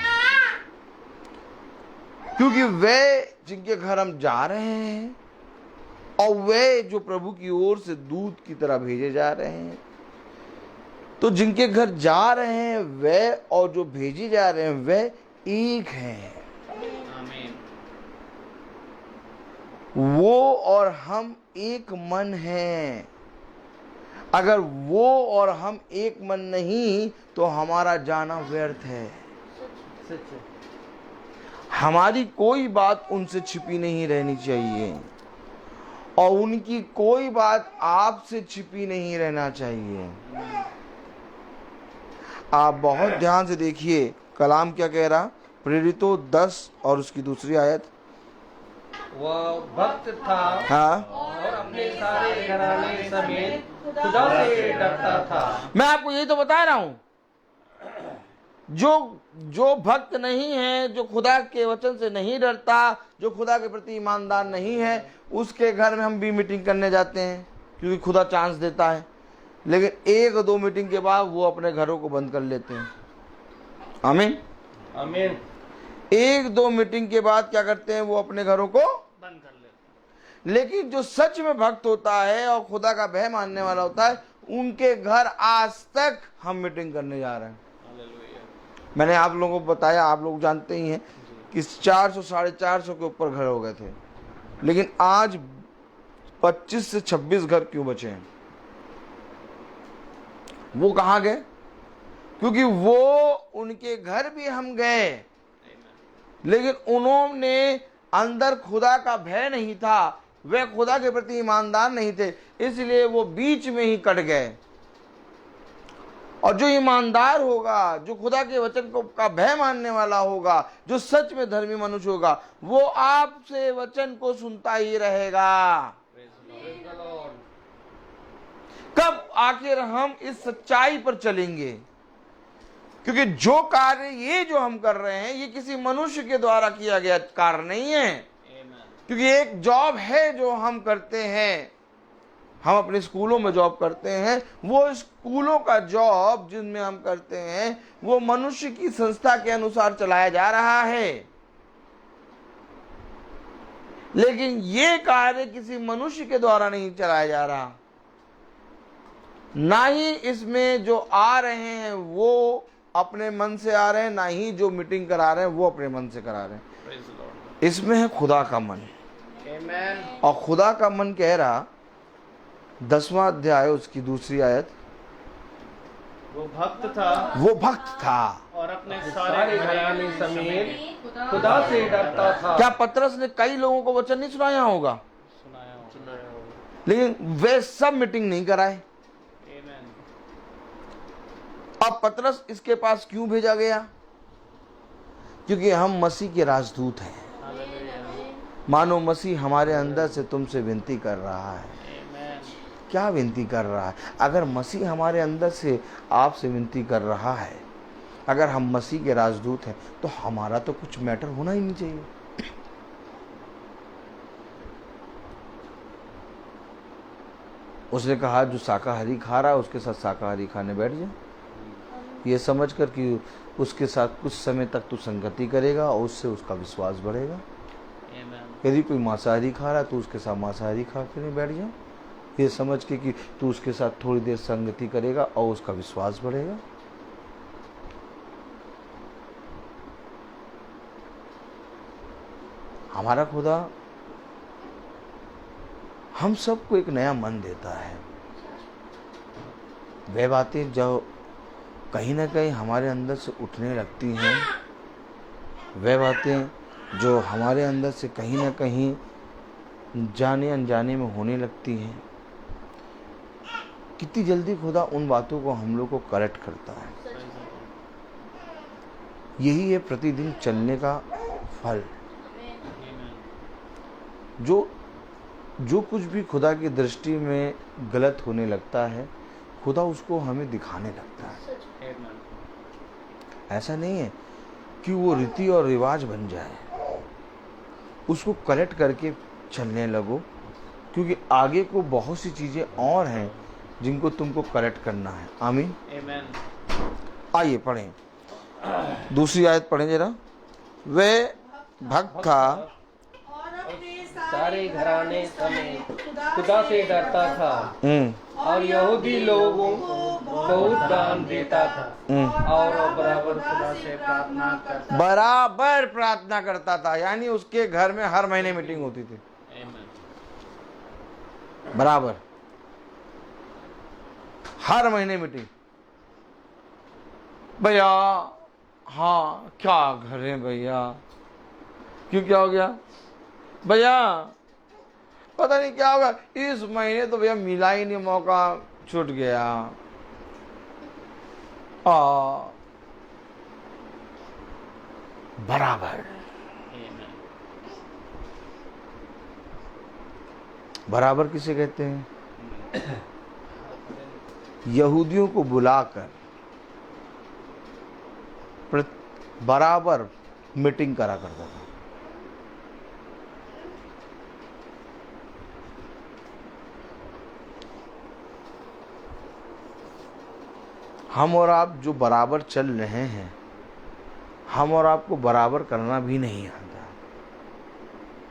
क्योंकि वे जिनके घर हम जा रहे हैं और वे जो प्रभु की ओर से दूत की तरह भेजे जा रहे हैं, तो जिनके घर जा रहे हैं वे और जो भेजे जा रहे हैं वे एक हैं। वो और हम एक मन हैं। अगर वो और हम एक मन नहीं तो हमारा जाना व्यर्थ है। हमारी कोई बात उनसे छिपी नहीं रहनी चाहिए और उनकी कोई बात आपसे छिपी नहीं रहना चाहिए। आप बहुत ध्यान से देखिए कलाम क्या कह रहा। प्रेरितों 10 और उसकी दूसरी आयत।
वह भक्त था
हाँ,
और अपने सारे घराने समेत खुदा से डरता था।
मैं आपको यही तो बता रहा हूं, जो भक्त नहीं है, जो खुदा के वचन से नहीं डरता, जो खुदा के प्रति ईमानदार नहीं है, उसके घर में हम भी मीटिंग करने जाते हैं क्योंकि खुदा चांस देता है। लेकिन 1-2 मीटिंग के बाद वो अपने घरों को बंद कर लेते हैं। आमीन
आमीन।
1-2 मीटिंग के बाद क्या करते हैं? वो अपने घरों को
बंद कर लेते।
लेकिन जो सच में भक्त होता है और खुदा का भय मानने वाला होता है, उनके घर आज तक हम मीटिंग करने जा रहे हैं। मैंने आप लोगों को बताया, आप लोग जानते ही हैं कि 400-450 के ऊपर घर हो गए थे, लेकिन आज 25 से 26 घर क्यों बचे हैं? वो कहाँ गए? क्योंकि वो उनके घर भी हम गए, लेकिन उन्होंने अंदर खुदा का भय नहीं था, वे खुदा के प्रति ईमानदार नहीं थे, इसलिए वो बीच में ही कट गए। और जो ईमानदार होगा, जो खुदा के वचन को का भय मानने वाला होगा, जो सच में धर्मी मनुष्य होगा, वो आपसे वचन को सुनता ही रहेगा। कब आखिर हम इस सच्चाई पर चलेंगे? क्योंकि जो कार्य ये जो हम कर रहे हैं ये किसी मनुष्य के द्वारा किया गया कार्य नहीं है। क्योंकि एक जॉब है जो हम करते हैं, हम अपने स्कूलों में जॉब करते हैं, वो स्कूलों का जॉब जिनमें हम करते हैं वो मनुष्य की संस्था के अनुसार चलाया जा रहा है। लेकिन ये कार्य किसी मनुष्य के द्वारा नहीं चलाया जा रहा, ना ही इसमें जो आ रहे हैं वो अपने मन से आ रहे हैं, ना ही जो मीटिंग करा रहे हैं वो अपने मन से करा रहे हैं। इसमें है खुदा का मन। और खुदा का मन कह रहा 10वां अध्याय उसकी दूसरी आयत,
वो भक्त था
और
अपने
सारे घराने समेत खुदा से डरता था।
क्या पतरस ने कई लोगों को वचन नहीं सुनाया होगा? लेकिन वे सब मीटिंग नहीं कराए। अब पतरस इसके पास क्यों भेजा गया? क्योंकि हम मसीह के राजदूत हैं। मानो मसीह हमारे अंदर से तुमसे विनती कर रहा है। क्या विनती कर रहा है? अगर मसीह हमारे अंदर से आपसे विनती कर रहा है, अगर हम मसीह के राजदूत हैं, तो हमारा तो कुछ मैटर होना ही नहीं चाहिए। उसने कहा जो शाकाहारी खा रहा है उसके साथ शाकाहारी खाने बैठ जाए, ये समझ कर कि उसके साथ कुछ समय तक तू संगति करेगा और उससे उसका विश्वास बढ़ेगा। यदि कोई मांसाहारी खा रहा है तो उसके साथ मांसाहारी खा कर बैठ जाए, ये समझ के कि तू उसके साथ थोड़ी देर संगति करेगा और उसका विश्वास बढ़ेगा। हमारा खुदा हम सबको एक नया मन देता है। वे बातें जो कहीं ना कहीं हमारे अंदर से उठने लगती हैं, वे बातें जो हमारे अंदर से कहीं ना कहीं जाने अनजाने में होने लगती हैं, कितनी जल्दी खुदा उन बातों को हम लोग को करेक्ट करता है। यही है प्रतिदिन चलने का फल। जो कुछ भी खुदा की दृष्टि में गलत होने लगता है, खुदा उसको हमें दिखाने लगता है। ऐसा नहीं है कि वो रीति और रिवाज बन जाए, उसको करेक्ट करके चलने लगो, क्योंकि आगे को बहुत सी चीज़ें और हैं जिनको तुमको करेक्ट करना है। आमीन। आइए पढ़ें, दूसरी आयत पढ़ें जरा। वे भक्त था
सारे घराने समेत खुदा से डरता था और यहूदी लोगों को बहुत दान देता था और बराबर खुदा से
बराबर प्रार्थना करता था। यानी उसके घर में हर महीने मीटिंग होती थी, बराबर हर महीने मीटिंग। भैया हाँ क्या घर है भैया, क्यों क्या हो गया भैया, पता नहीं क्या होगा इस महीने, तो भैया मिला ही नहीं, मौका छूट गया। बराबर बराबर किसे कहते हैं? यहूदियों को बुलाकर बराबर मीटिंग करा करता था। हम और आप जो बराबर चल रहे हैं, हम और आपको बराबर करना भी नहीं आता।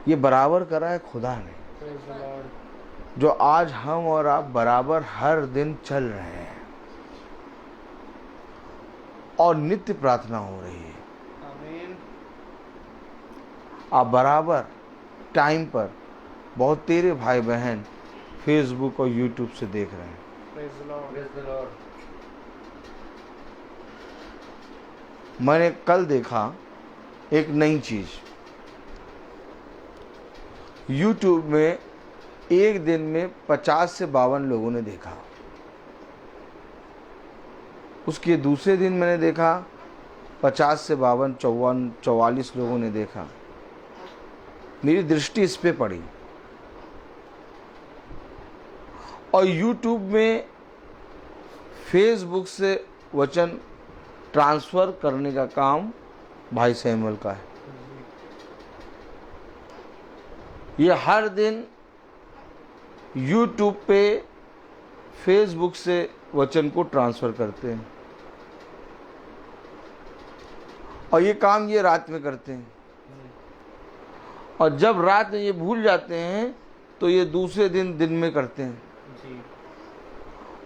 ये बराबर करा है खुदा ने, जो आज हम और आप बराबर हर दिन चल रहे हैं और नित्य प्रार्थना हो रही है। आप बराबर टाइम पर बहुत तेरे भाई बहन फेसबुक और यूट्यूब से देख रहे हैं। मैंने कल देखा एक नई चीज, यूट्यूब में एक दिन में 50 से 52 लोगों ने देखा। उसके दूसरे दिन मैंने देखा 50 से 52, 54, 44 लोगों ने देखा। मेरी दृष्टि इस पे पड़ी और यूट्यूब में फेसबुक से वचन ट्रांसफर करने का काम भाई सैमुअल का है। ये हर दिन यूट्यूब पे फेसबुक से वचन को ट्रांसफर करते हैं और ये काम ये रात में करते हैं, और जब रात में ये भूल जाते हैं तो ये दूसरे दिन में करते हैं।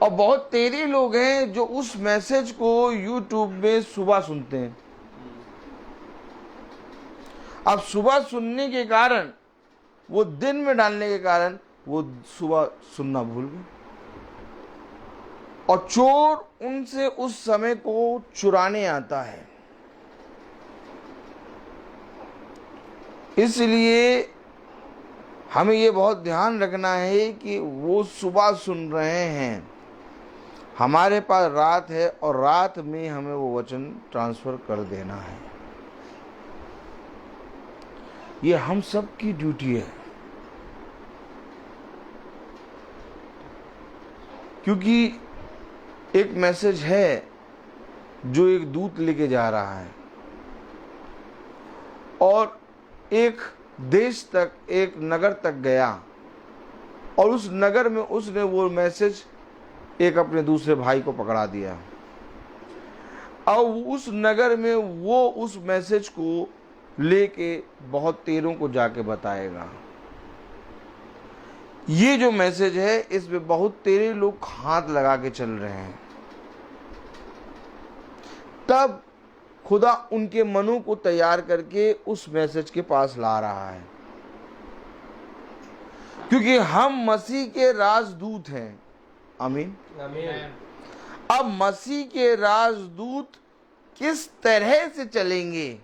और बहुत तेरे लोग हैं जो उस मैसेज को यूट्यूब में सुबह सुनते हैं। अब सुबह सुनने के कारण, वो दिन में डालने के कारण, वो सुबह सुनना भूल गए और चोर उनसे उस समय को चुराने आता है। इसलिए हमें ये बहुत ध्यान रखना है कि वो सुबह सुन रहे हैं, हमारे पास रात है और रात में हमें वो वचन ट्रांसफर कर देना है। ये हम सब की ड्यूटी है, क्योंकि एक मैसेज है जो एक दूत लेके जा रहा है और एक देश तक, एक नगर तक गया और उस नगर में उसने वो मैसेज एक अपने दूसरे भाई को पकड़ा दिया और उस नगर में वो उस मैसेज को लेके बहुत तेरों को जाके बताएगा। ये जो मैसेज है इसमें बहुत तेरे लोग हाथ लगा के चल रहे हैं, तब खुदा उनके मनों को तैयार करके उस मैसेज के पास ला रहा है, क्योंकि हम मसीह के राजदूत हैं। आमीन।
आमीन।
अब मसीह के राजदूत किस तरह से चलेंगे,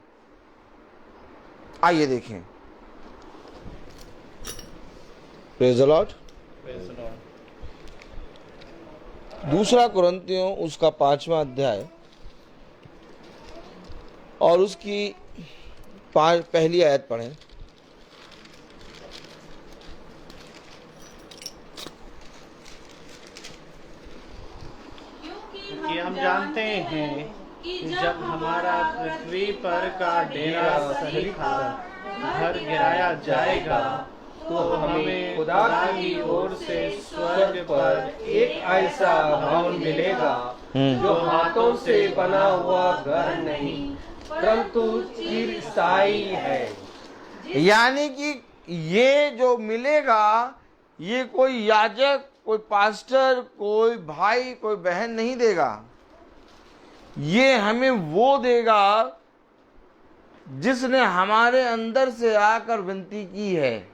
आइए देखें। Praise the Lord. दूसरा कुरिन्थियों उसका 5वां अध्याय और उसकी पहली आयत पढ़ें।
कि हम जानते हैं कि जब हमारा पृथ्वी पर का डेरा सही घर गिराया जाएगा तो हमें खुदा की ओर से स्वर्ग पर
एक ऐसा भवन मिलेगा जो हाथों से बना हुआ घर नहीं परंतु चिरस्थायी है।
यानी कि ये जो मिलेगा ये कोई याजक, कोई पास्टर, कोई भाई, कोई बहन नहीं देगा। ये हमें वो देगा जिसने हमारे अंदर से आकर विनती की है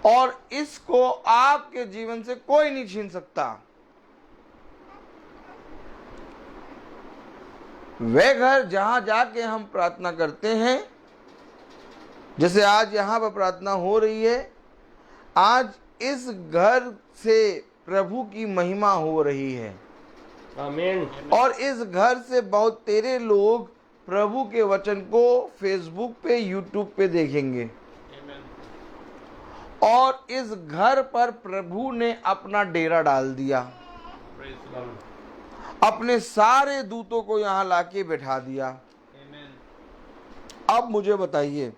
और इसको आपके जीवन से कोई नहीं छीन सकता। वह घर जहां जाके हम प्रार्थना करते हैं, जैसे आज यहां पर प्रार्थना हो रही है, आज इस घर से प्रभु की महिमा हो रही है।
आमीन।
और इस घर से बहुत तेरे लोग प्रभु के वचन को फेसबुक पे, यूट्यूब पे देखेंगे और इस घर पर प्रभु ने अपना डेरा डाल दिया, अपने सारे दूतों को यहां लाके बैठा दिया। अब मुझे बताइए,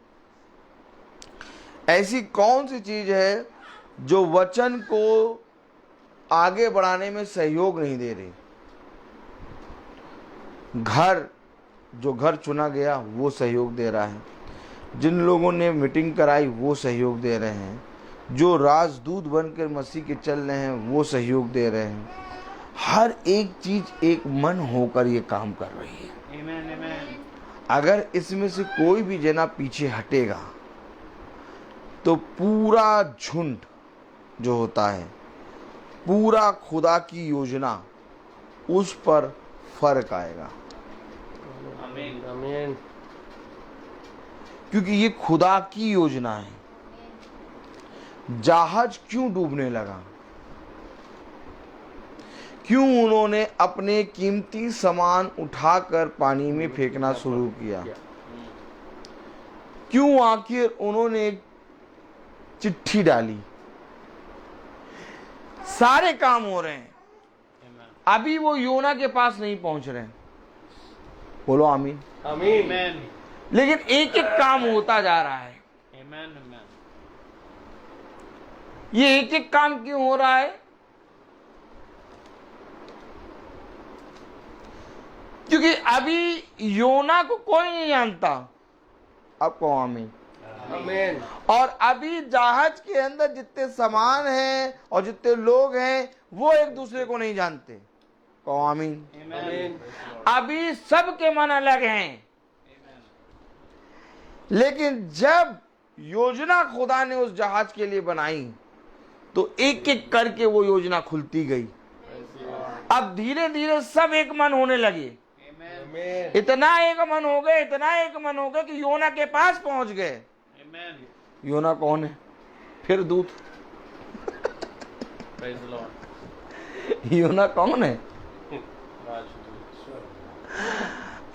ऐसी कौन सी चीज है जो वचन को आगे बढ़ाने में सहयोग नहीं दे रही? जो घर चुना गया वो सहयोग दे रहा है, जिन लोगों ने मीटिंग कराई वो सहयोग दे रहे हैं, जो राजदूत बनकर मसीह के चल रहे हैं वो सहयोग दे रहे हैं। हर एक चीज एक मन होकर ये काम कर रही है।
आमीन, आमीन।
अगर इसमें से कोई भी जना पीछे हटेगा तो पूरा झुंड जो होता है, पूरा खुदा की योजना, उस पर फर्क आएगा।
आमीन,
आमीन।
क्योंकि ये खुदा की योजना है। जहाज क्यों डूबने लगा? क्यों उन्होंने अपने कीमती सामान उठाकर पानी में फेंकना शुरू किया? क्यों आखिर उन्होंने एक चिट्ठी डाली? सारे काम हो रहे हैं, अभी वो योना के पास नहीं पहुंच रहे हैं। बोलो आमीन।
आमीन।
लेकिन एक एक काम होता जा रहा है। ये एक एक काम क्यों हो रहा है? क्योंकि अभी योना को कोई नहीं जानता। अब कहो आमीन।
आमीन।
और अभी जहाज के अंदर जितने सामान हैं और जितने लोग हैं वो एक दूसरे को नहीं जानते। कहो आमीन।
आमीन।
अभी सबके मन अलग हैं, लेकिन जब योजना खुदा ने उस जहाज के लिए बनाई तो एक एक करके वो योजना खुलती गई। अब धीरे धीरे सब एक मन होने लगे। इतना एक मन हो गए, इतना एक मन हो गए कि योना के पास पहुंच गए। योना कौन है? फिर दूत। योना कौन है?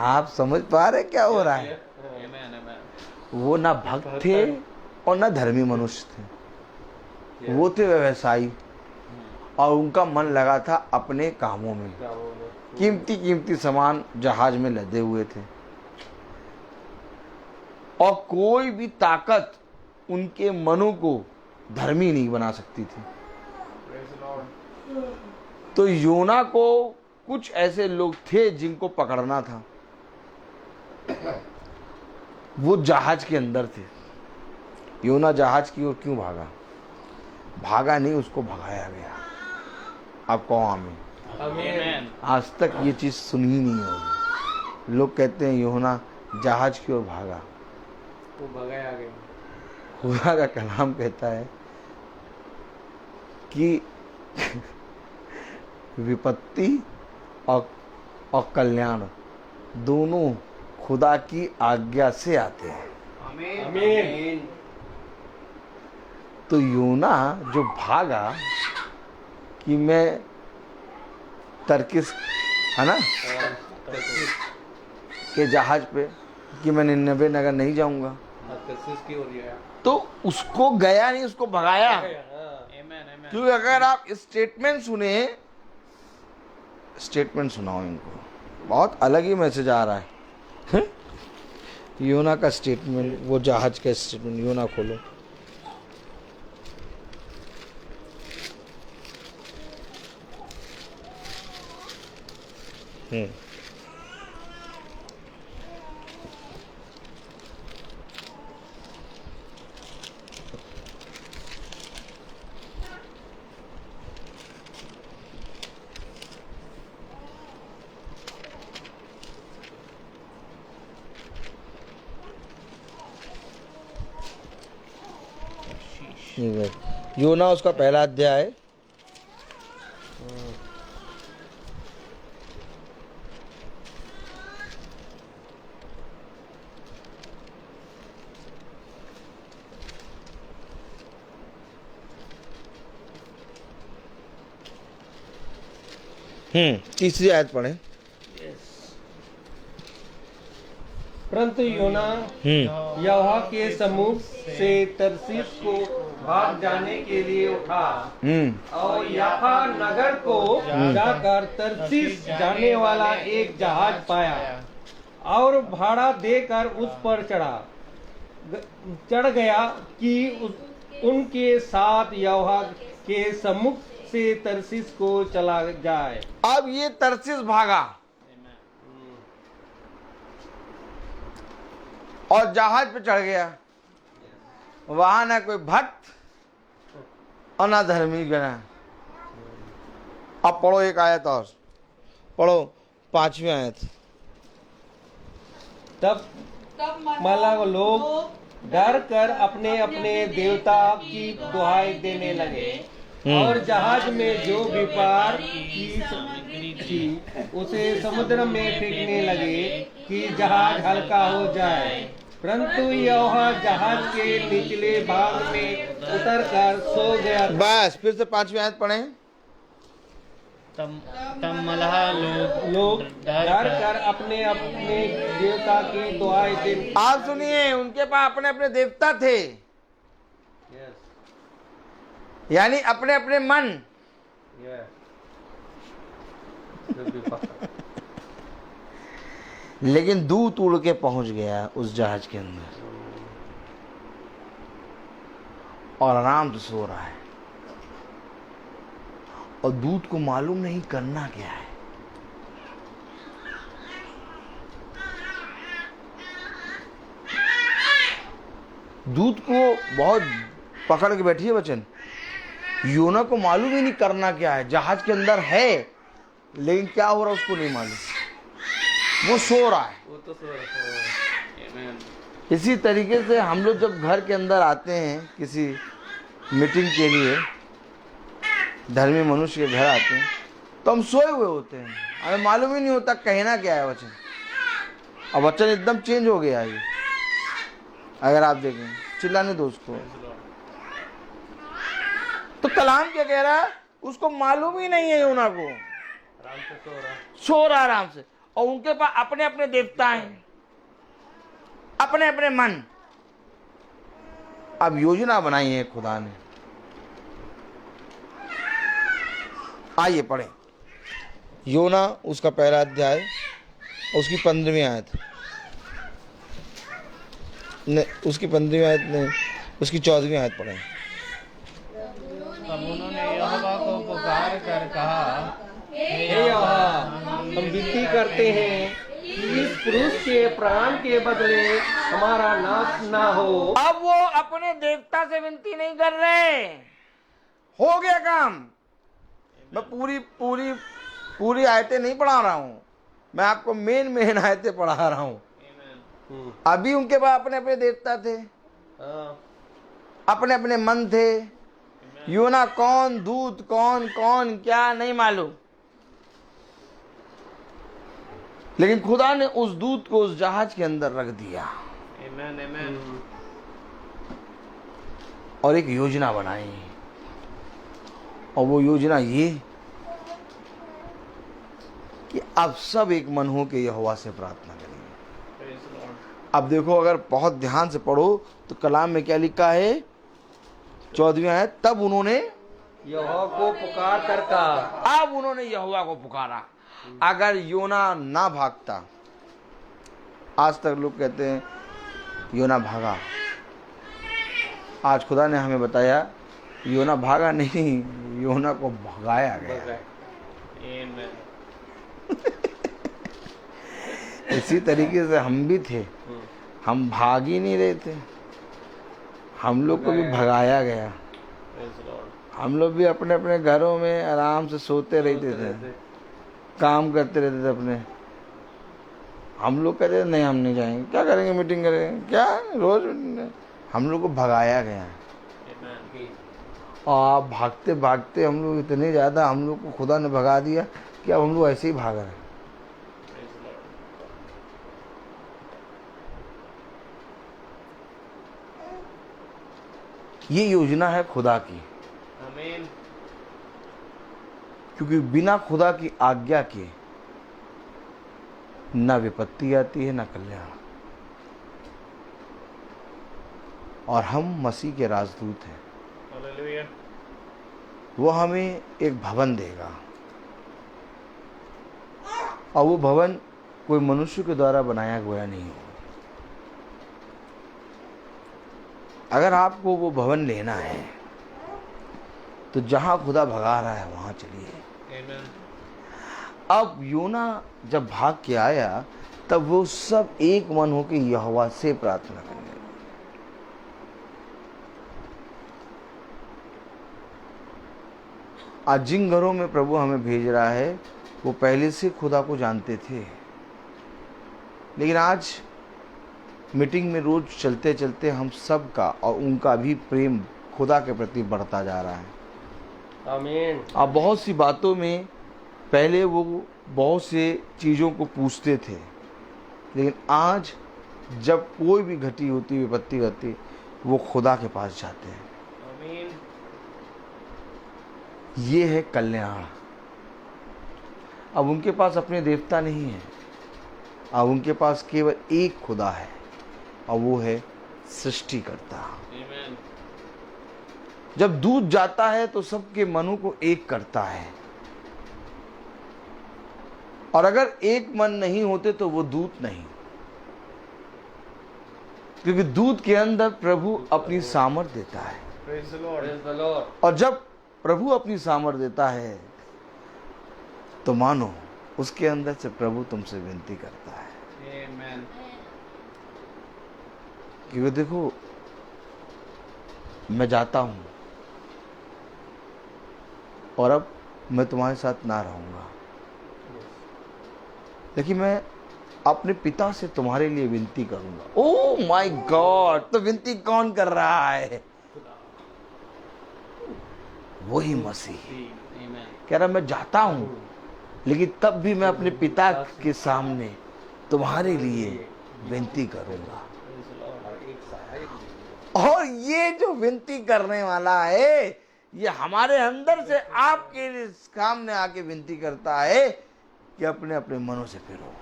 आप समझ पा रहे क्या हो रहा है? वो ना भक्त थे और ना धर्मी मनुष्य थे, वो थे व्यवसायी और उनका मन लगा था अपने कामों में। कीमती कीमती सामान जहाज में लदे हुए थे और कोई भी ताकत उनके मनों को धर्मी नहीं बना सकती थी। तो योना को कुछ ऐसे लोग थे जिनको पकड़ना था। वो जहाज के अंदर थे। योना जहाज की ओर क्यों भागा? भागा नहीं, उसको भगाया गया। आप कहो आमीन। आज तक ये चीज सुनी ही नहीं होगी। लोग कहते हैं योना जहाज की ओर भागा,
वो भगाया गया।
खुदा का कलाम कहता है कि विपत्ति और कल्याण दोनों खुदा की आज्ञा से आते हैं।
आमीन।
तो योना जो भागा कि मैं तर्किस है ना के जहाज पे कि मैं निन्नवे नगर नहीं जाऊंगा, तो उसको गया नहीं, उसको भगाया। क्योंकि अगर आप स्टेटमेंट सुनाओ इनको, बहुत अलग ही मैसेज आ रहा है। योना का स्टेटमेंट, वो जहाज का स्टेटमेंट, योना खोलो। योना उसका पहला अध्याय है। तीसरी आयत पढ़े।
परंतु योना यहोवा के सम्मुख से तरसीस को भाग जाने के लिए उठा और याफा नगर को जाकर तरसीस जाने वाला एक जहाज पाया और भाड़ा देकर उस पर चढ़ गया कि उनके साथ यहोवा के सम्मुख से तरसीस को चला जाए।
अब ये तरसीस भागा और जहाज पे चढ़ गया। वहां ना कोई भक्त और ना धर्मी गना। अब पढ़ो एक आयत और पढ़ो, 5वीं आयत।
तब माला लोग डर कर अपने अपने देवता की दुहाई देने लगे और जहाज में जो व्यापार की सामग्री थी उसे समुद्र में फेंकने लगे कि जहाज हल्का हो जाए। परंतु यहोवा जहाज के निचले भाग में उतरकर सो गया।
बस फिर से 5वीं आयत पढ़ें।
तब मलाह
लोग डर कर अपने अपने देवता की दुहाई देने।
आप सुनिए, उनके पास अपने अपने देवता थे, यानी अपने अपने मन। लेकिन दूत उड़ के पहुंच गया उस जहाज के अंदर और आराम से सो रहा है और दूत को मालूम नहीं करना क्या है। दूत को बहुत पकड़ के बैठी है वचन। योना को मालूम ही नहीं करना क्या है, जहाज के अंदर है लेकिन क्या हो रहा है उसको नहीं मालूम, वो सो रहा है।
वो तो सो रहा है।
इसी तरीके से हम लोग जब घर के अंदर आते हैं किसी मीटिंग के लिए, धर्मी मनुष्य के घर आते हैं, तो हम सोए हुए होते हैं, हमें मालूम ही नहीं होता कहना क्या है वचन। और वचन एकदम चेंज हो गया है। अगर आप देखें, चिल्लाने दो उसको। तो कलाम क्या कह रहा है, उसको मालूम ही नहीं है योना को, सो रहा आराम से। और उनके पास अपने अपने देवता हैं, अपने अपने मन। अब योजना बनाई है खुदा ने। आइए पढ़ें योना उसका पहला अध्याय उसकी 15वीं आयत, उसकी 15वीं आयत नहीं, उसकी 14वीं आयत पढ़ें।
तब उन्होंने यहोवा को पुकार कर कहा,
हे यहोवा, हम विनती करते हैं कि इस पुरुष के प्राण के बदले हमारा नाश ना हो।
अब वो अपने देवता से विनती नहीं कर रहे, हो गया काम। मैं पूरी आयतें नहीं पढ़ा रहा हूं, मैं आपको मेन आयतें पढ़ा रहा हूं। अभी उनके पास अपने अपने देवता थे, अपने अपने मन थे। योना कौन, दूत कौन, कौन क्या नहीं मालूम, लेकिन खुदा ने उस दूत को उस जहाज के अंदर रख दिया और एक योजना बनाई। और वो योजना ये कि अब सब एक मन हो के यहोवा से प्रार्थना करेंगे। अब देखो, अगर बहुत ध्यान से पढ़ो तो कलाम में क्या लिखा है, 14वीं आयत। तब उन्होंने
यहोवा को पुकार कर कहा।
अब उन्होंने यहोवा को पुकारा। अगर योना ना भागता, आज तक लोग कहते हैं योना भागा, आज खुदा ने हमें बताया योना भागा नहीं, योना को भगाया गया। इसी तरीके से हम भी थे, हम भाग ही नहीं रहे थे, हम लोग को भी भगाया गया। हम लोग भी अपने अपने घरों में आराम से सोते रहते थे, काम करते रहते थे अपने। हम लोग कहते थे नहीं हम नहीं जाएंगे, क्या करेंगे, मीटिंग करेंगे, क्या रोज हम लोग को भगाया गया। और भागते भागते हम लोग इतने ज़्यादा, हम लोग को खुदा ने भगा दिया कि अब हम लोग ऐसे ही भाग रहे हैं। ये योजना है खुदा की,
आमीन।
क्योंकि बिना खुदा की आज्ञा के न विपत्ति आती है न कल्याण। और हम मसीह के राजदूत हैं।
हालेलुया।
वो हमें एक भवन देगा, और वो भवन कोई मनुष्य के द्वारा बनाया गया नहीं होगा। अगर आपको वो भवन लेना है तो जहां खुदा भगा रहा है वहां चलिए।
आमीन।
अब योना जब भाग के आया तब वो सब एक मन होकर यहोवा से प्रार्थना करने लगे। आज जिन घरों में प्रभु हमें भेज रहा है वो पहले से खुदा को जानते थे, लेकिन आज मीटिंग में रोज चलते चलते हम सब का और उनका भी प्रेम खुदा के प्रति बढ़ता जा रहा है।
आमीन।
अब बहुत सी बातों में पहले वो बहुत से चीज़ों को पूछते थे, लेकिन आज जब कोई भी घटी होती, विपत्ति होती, वो खुदा के पास जाते हैं।
आमीन।
ये है कल्याण। अब उनके पास अपने देवता नहीं है, अब उनके पास केवल एक खुदा है और वो है सृष्टिकर्ता।
आमीन।
जब दूत जाता है तो सबके मनों को एक करता है, और अगर एक मन नहीं होते तो वो दूत नहीं, क्योंकि दूत के अंदर प्रभु अपनी सामर्थ देता है।
Praise the Lord.
Praise the Lord।
और जब प्रभु अपनी सामर्थ देता है तो मानो उसके अंदर से प्रभु तुमसे विनती करता है।
आमीन।
क्योंकि देखो, मैं जाता हूं और अब मैं तुम्हारे साथ ना रहूंगा, लेकिन मैं अपने पिता से तुम्हारे लिए विनती करूंगा। Oh my God! तो विनती कौन कर रहा है? वही मसीह
आमीन।
कह रहा मैं जाता हूं, लेकिन तब भी मैं अपने पिता के सामने तुम्हारे लिए विनती करूंगा। और ये जो विनती करने वाला है, ये हमारे अंदर से आपके सामने आके विनती करता है कि अपने अपने मनों से फिरो।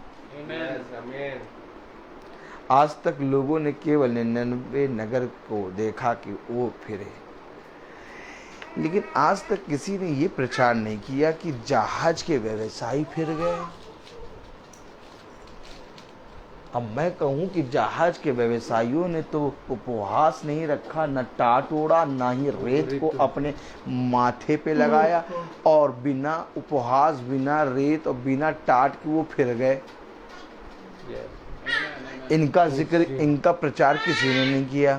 आमीन।
आज तक लोगों ने केवल 99 नगर को देखा कि वो फिरे, लेकिन आज तक किसी ने ये प्रचार नहीं किया कि जहाज के व्यवसायी फिर गए। अब मैं कहूं कि जहाज के व्यवसायियों ने तो उपवास नहीं रखा, न टाट ओढ़ा, ना ही रेत को अपने माथे पे लगाया, और बिना उपवास, बिना रेत और बिना टाट के वो फिर गए। इनका जिक्र, इनका प्रचार किसी ने नहीं किया।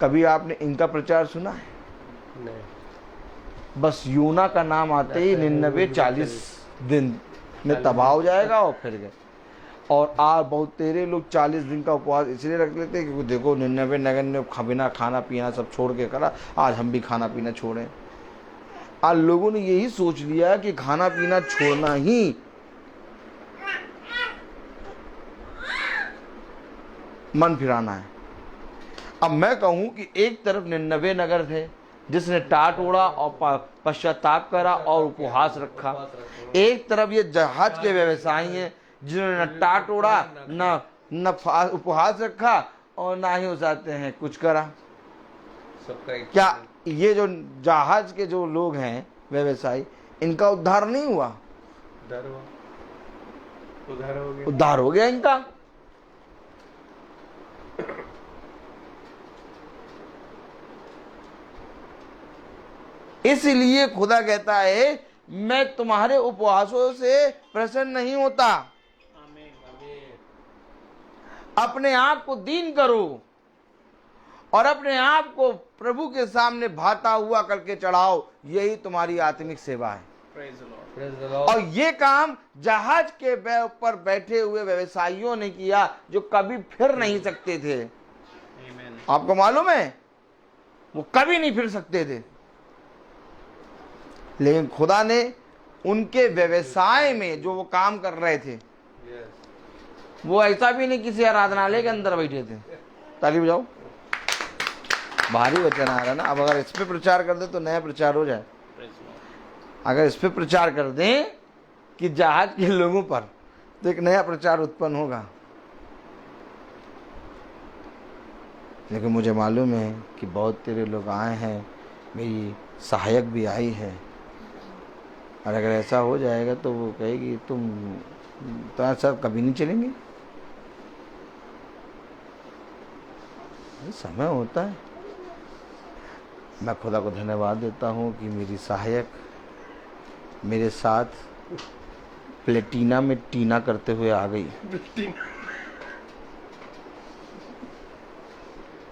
कभी आपने इनका प्रचार सुना है? नहीं। बस यूना का नाम आते ही 99-40 दिन में तबाह हो जाएगा और फिर गए। और बहुत तेरे लोग 40 दिन का उपवास इसलिए रख लेते हैं क्योंकि देखो 99 नगर ने बिना खाना पीना सब छोड़ के करा, आज हम भी खाना पीना छोड़ें। आज लोगों ने यही सोच लिया कि खाना पीना छोड़ना ही मन फिराना है। अब मैं कहूं कि एक तरफ 99 नगर थे जिसने टाट ओढ़ा और पश्चाताप करा और उपवास रखा, एक तरफ ये जहाज के व्यवसायी हैं जिन्होंने न टाट ओढ़ा, न उपवास रखा और ना ही उसाते हैं कुछ करा। क्या ये जो जहाज के जो लोग हैं व्यवसायी, इनका उद्धार नहीं हुआ? उद्धार हो गया इनका। इसलिए खुदा कहता है मैं तुम्हारे उपवासों से प्रसन्न नहीं होता। अपने आप को दीन करो और अपने आप को प्रभु के सामने भाता हुआ करके चढ़ाओ, यही तुम्हारी आत्मिक सेवा है। और ये काम जहाज के ऊपर बैठे हुए व्यवसायियों ने किया जो कभी फिर नहीं सकते थे। आपको मालूम है वो कभी नहीं फिर सकते थे, लेकिन खुदा ने उनके व्यवसाय में जो वो काम कर रहे थे, वो ऐसा भी नहीं किसी आराधनालय के अंदर बैठे थे। ताली बजाओ, भारी वचन आ रहा है ना। अब अगर इस पे प्रचार कर दे तो नया प्रचार हो जाए। अगर इस पे प्रचार कर दें कि जहाज के लोगों पर, तो एक नया प्रचार उत्पन्न होगा। लेकिन मुझे मालूम है कि बहुत तेरे लोग आए हैं, मेरी सहायक भी आई है, और अगर ऐसा हो जाएगा तो वो कहेगी तुम तो सब कभी नहीं चलेंगे। समय होता है। मैं खुदा को धन्यवाद देता हूँ कि मेरी सहायक मेरे साथ प्लेटिना में टीना करते हुए आ गई।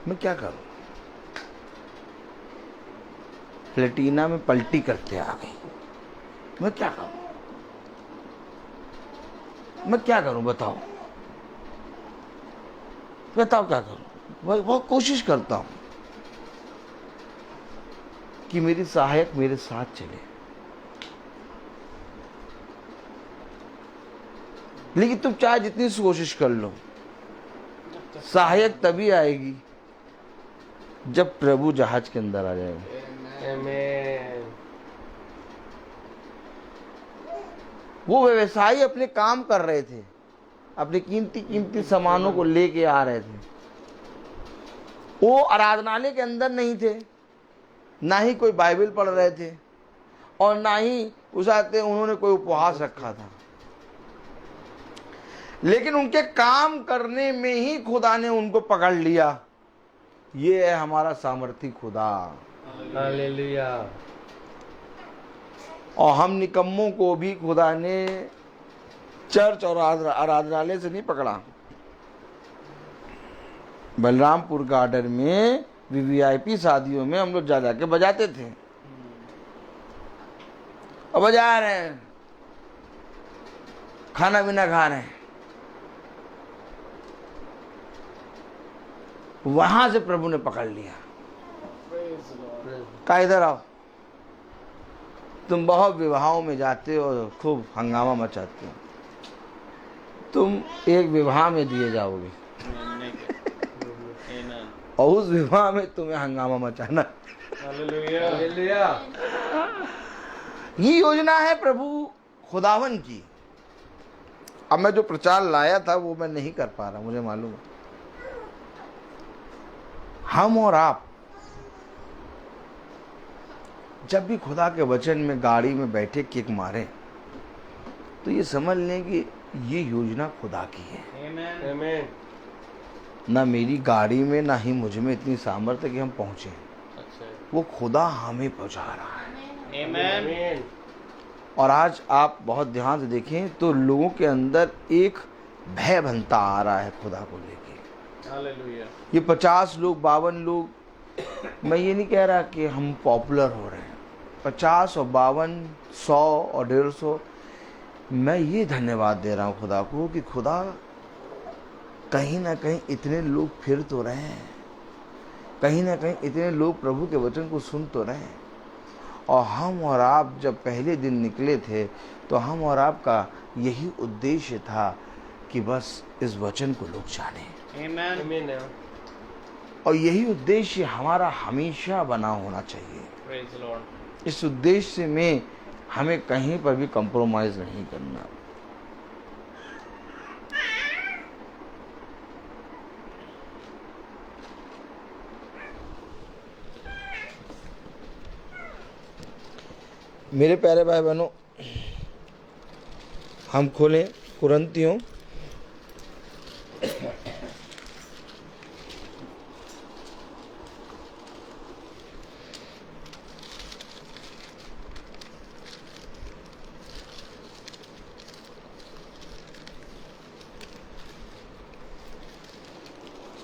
मैं क्या करूं? प्लेटिना में पलटी करते आ गई। मैं क्या करूं? मैं क्या करूं? बताओ क्या करूं? मैं बहुत कोशिश करता हूं कि मेरी सहायक मेरे साथ चले, लेकिन तुम चाहे जितनी कोशिश कर लो, सहायक तभी आएगी जब प्रभु जहाज के अंदर आ जाएगा। आमीन। वो व्यवसायी अपने काम कर रहे थे, अपने कीमती सामानों को लेके आ रहे थे। वो आराधनालय के अंदर नहीं थे, ना ही कोई बाइबल पढ़ रहे थे, और ना ही उन्होंने कोई उपवास रखा था, लेकिन उनके काम करने में ही खुदा ने उनको पकड़ लिया। ये है हमारा सामर्थी खुदा। हालेलुया। और हम निकम्मों को भी खुदा ने चर्च और आराधनालय से नहीं पकड़ा। बलरामपुर गार्डन में वीवीआईपी शादियों में हम लोग जा के बजाते थे, और बजा रहे हैं, खाना पीना खा रहे हैं। वहां से प्रभु ने पकड़ लिया, कहा इधर आओ। तुम बहुत विवाहों में जाते हो और खूब हंगामा मचाते हो, तुम एक विवाह में दिए जाओगे और उस विवाह में तुम्हें हंगामा मचाना। हालेलुया। ये योजना है प्रभु खुदावन की। अब मैं जो प्रचार लाया था वो मैं नहीं कर पा रहा, मुझे मालूम है। हम और आप जब भी खुदा के वचन में गाड़ी में बैठे किक मारें तो ये समझ लें कि ये योजना खुदा की है।
आमीन।
ना मेरी गाड़ी में ना ही मुझ में इतनी सामर्थ्य कि हम पहुंचे, वो खुदा हमें पहुंचा रहा है।
आमीन।
और आज आप बहुत ध्यान से देखें तो लोगों के अंदर एक भय बनता आ रहा है खुदा को लेके।
हालेलुया।
ये 50 लोग 52 लोग, मैं ये नहीं कह रहा कि हम पॉपुलर हो रहे हैं, 50 और 52 100 और 150, मैं ये धन्यवाद दे रहा हूँ खुदा को कि खुदा कहीं ना कहीं इतने लोग फिर तो रहे हैं, कहीं ना कहीं इतने लोग प्रभु के वचन को सुन तो रहे हैं। और हम और आप जब पहले दिन निकले थे तो हम और आपका यही उद्देश्य था कि बस इस वचन को लोग जाने।
आमीन।
और यही उद्देश्य हमारा हमेशा बना होना चाहिए।
Praise the Lord.
इस उद्देश्य में हमें कहीं पर भी कंप्रोमाइज नहीं करना। मेरे प्यारे भाई बहनों, हम खोलें कुरिन्थियों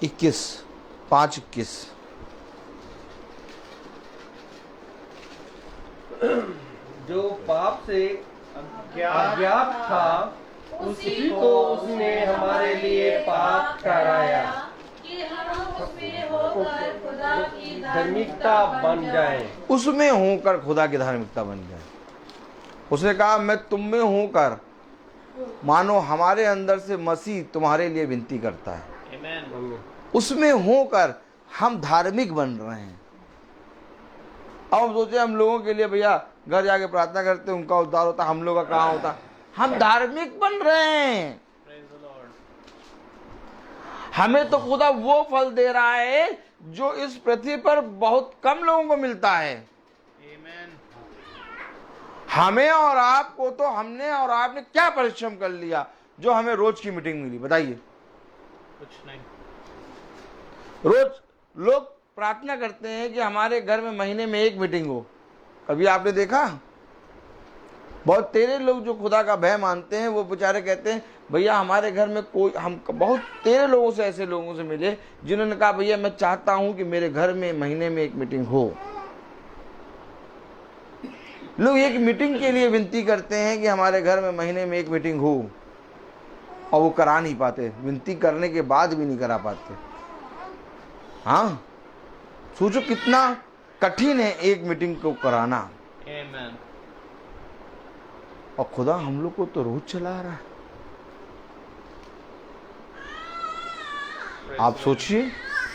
इक्कीस 5:21।
जो पाप से अज्ञात था उसी को उसने हमारे लिए पाप ठहराया
कि हम उसमें होकर खुदा की
धार्मिकता बन जाए।
उसमें होकर खुदा की धार्मिकता बन जाए। उसने कहा मैं तुम में होकर, मानो हमारे अंदर से मसीह तुम्हारे लिए विनती करता है।
आमीन।
उसमें होकर हम धार्मिक बन रहे हैं। अब हम सोचे हम लोगों के लिए भैया घर जाके प्रार्थना करते, उनका उद्धार होता, हम लोग का कहाँ होता। हम धार्मिक बन रहे हैं।
Praise the Lord.
हमें तो खुदा वो फल दे रहा है जो इस पृथ्वी पर बहुत कम लोगों को मिलता है।
आमीन।
हमें और आपको तो हमने और आपने क्या परिश्रम कर लिया जो हमें रोज की मीटिंग मिली, बताइए।
कुछ नहीं।
रोज लोग प्रार्थना करते हैं कि हमारे घर में महीने में 1 मीटिंग हो। कभी आपने देखा? बहुत तेरे लोग जो खुदा का भय मानते हैं वो बेचारे कहते हैं भैया हमारे घर में कोई, हम बहुत तेरे लोगों से, ऐसे लोगों से मिले जिन्होंने कहा भैया मैं चाहता हूं कि मेरे घर में महीने में 1 मीटिंग हो। लोग एक मीटिंग के लिए विनती करते हैं कि हमारे घर में महीने में 1 मीटिंग हो, और वो करा नहीं पाते, विनती करने के बाद भी नहीं करा पाते। हाँ, सोचो कितना कठिन है 1 मीटिंग को कराना।
आमीन।
और खुदा हम लोग को तो रोज चला रहा है। आप सोचिए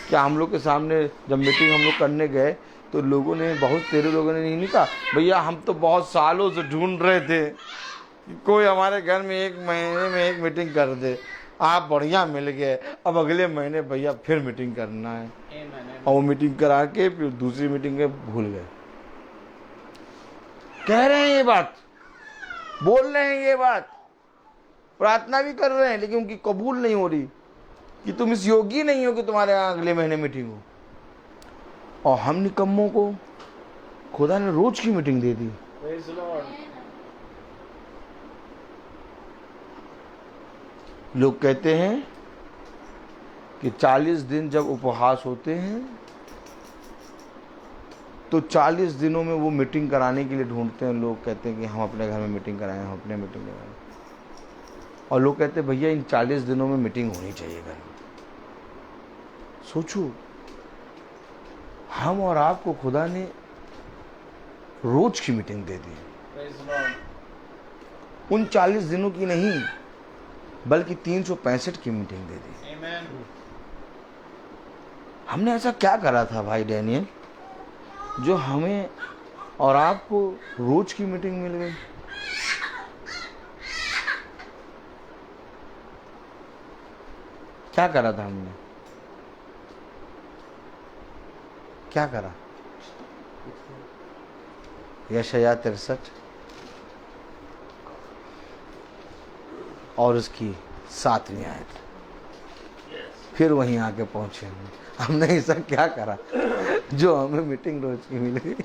कि हम लोग के सामने जब मीटिंग हम लोग करने गए तो लोगों ने, बहुत तेरे लोगों ने नहीं कहा भैया हम तो बहुत सालों से ढूंढ रहे थे कि कोई हमारे घर में 1 महीने में 1 मीटिंग कर दे, आप बढ़िया मिल गए, अब अगले महीने भैया फिर मीटिंग करना है।
आमीन।
और वो मीटिंग करा के फिर दूसरी मीटिंग में भूल गए। कह रहे हैं ये बात, बोल रहे हैं ये बात, प्रार्थना भी कर रहे हैं, लेकिन उनकी कबूल नहीं हो रही कि तुम इस योग्य नहीं हो कि तुम्हारे यहाँ अगले महीने मीटिंग हो। और हम निकम्मों को खुदा ने रोज की meeting they the.
Praise the Lord.
लोग कहते हैं कि 40 दिन जब उपवास होते हैं तो 40 दिनों में वो मीटिंग कराने के लिए ढूंढते हैं। लोग कहते हैं कि हम अपने घर में मीटिंग कराएं, हम अपने मीटिंग कराएं। और लोग कहते हैं भैया इन 40 दिनों में मीटिंग होनी चाहिए घर में। सोचो, हम और आपको खुदा ने रोज की meeting they the.
Praise the Lord.
उन 40 दिनों की नहीं बल्कि 365 की मीटिंग दे दी।
आमीन।
हमने ऐसा क्या करा था भाई डैनियल जो हमें और आपको रोज की मीटिंग मिल गई? क्या करा था हमने? क्या करा? यशायाह 63 और उसकी 7वीं आयत। फिर वहीं आके पहुंचे हमने ऐसा क्या करा जो हमें मीटिंग रोज की मिल गई?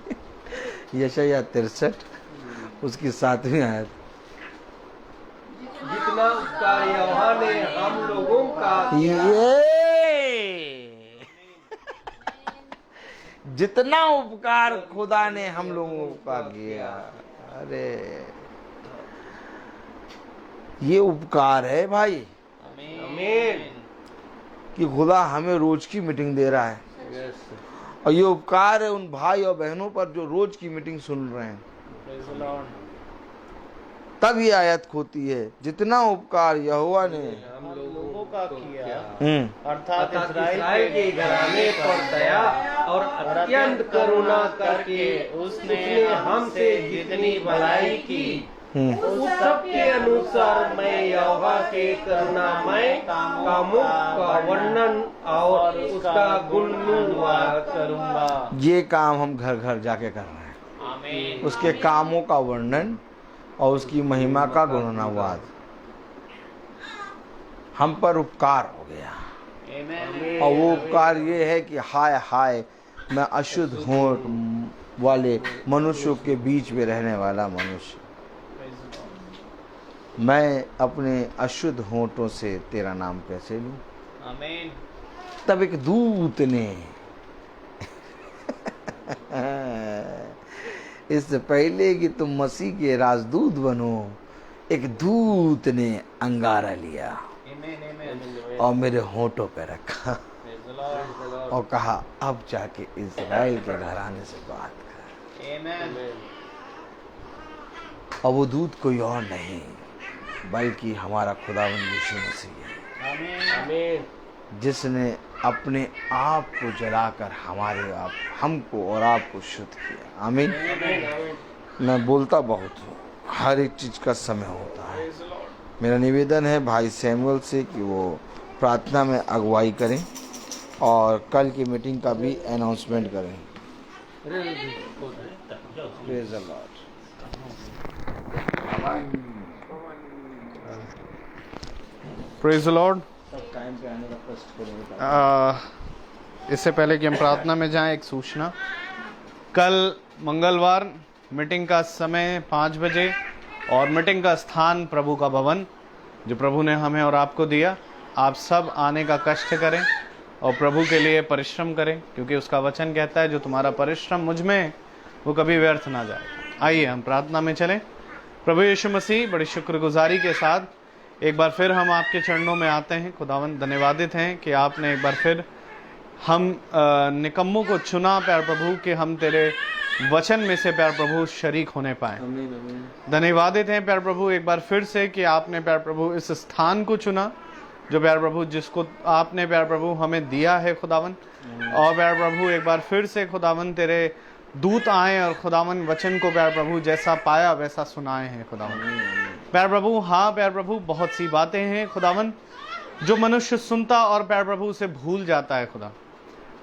यशायाह 63 उसकी 7वीं आयत।
जितना उपकार यहोवा ने हम लोगों का
जितना उपकार खुदा ने हम लोगों का किया, अरे ये उपकार है भाई,
आमीन।
कि खुदा हमें रोज की मीटिंग दे रहा है। और ये उपकार है उन भाई और बहनों पर जो रोज की मीटिंग सुन रहे हैं। तब ये आयत खोती है, जितना उपकार यहोवा ने
हम लोगों का किया,
अर्थात
इस्राएल के घराने पर दया और अत्यंत करुणा करके उसने हमसे जितनी भलाई की, उस सब के अनुसार मैं यहोवा के करुणामय कामों का वर्णन और उसका गुणगान करूंगा।
ये काम हम घर घर जाके कर रहे हैं।
आमीन।
उसके कामों का वर्णन और उसकी महिमा का गुणगान। हम पर उपकार हो गया।
आमीन।
और वो उपकार ये है कि हाय हाय, मैं अशुद्ध होंठ वाले मनुष्यों के बीच में रहने वाला मनुष्य, मैं अपने अशुद्ध होंठों से तेरा नाम कैसे लूं?
आमीन।
तब एक दूत ने इससे पहले कि तुम मसीह के राजदूत बनो, एक दूत ने अंगारा लिया और मेरे होंठों पे रखा और कहा, अब जाके इज़राइल के घराने से बात कर। और वो दूत कोई और नहीं बल्कि हमारा खुदावंद यीशु मसीह है,
आमीन।
जिसने अपने आप को जलाकर हमको और आपको शुद्ध किया। आमीन। मैं बोलता बहुत हूँ, हर एक चीज का समय होता है। मेरा निवेदन है भाई सैमुअल से कि वो प्रार्थना में अगुवाई करें और कल की मीटिंग का भी अनाउंसमेंट करें। Praise the Lord.
Praise the Lord.
Time पे आने का कष्ट करेंगे।
इससे पहले कि हम प्रार्थना में जाएं, एक सूचना। कल मंगलवार मीटिंग का समय 5 बजे और मीटिंग का स्थान प्रभु का भवन, जो प्रभु ने हमें और आपको दिया। आप सब आने का कष्ट करें और प्रभु के लिए परिश्रम करें, क्योंकि उसका वचन कहता है जो तुम्हारा परिश्रम मुझ में है, वो कभी व्यर्थ ना जाए। आइए हम प्रार्थना में चलें। प्रभु यीशु मसीह, बड़ी शुक्रगुजारी के साथ एक बार फिर हम आपके चरणों में आते हैं। खुदावंद, धन्यवादित हैं कि आपने एक बार फिर हम निकम्मों को चुना प्यार प्रभु, कि हम तेरे वचन में से प्यार प्रभु शरीक होने पाए। धन्यवादित हैं प्यार प्रभु एक बार फिर से कि आपने प्यार प्रभु इस स्थान को चुना, जो प्यार प्रभु जिसको आपने प्यार प्रभु हमें दिया है खुदावन। और प्यार प्रभु एक बार फिर से खुदावन तेरे दूत आए और खुदावन वचन को प्यार प्रभु जैसा पाया वैसा सुनाए हैं खुदावन। प्यार प्रभु, हाँ प्यार प्रभु, बहुत सी बातें हैं खुदावन जो मनुष्य सुनता और प्यार प्रभु उसे भूल जाता है खुदा,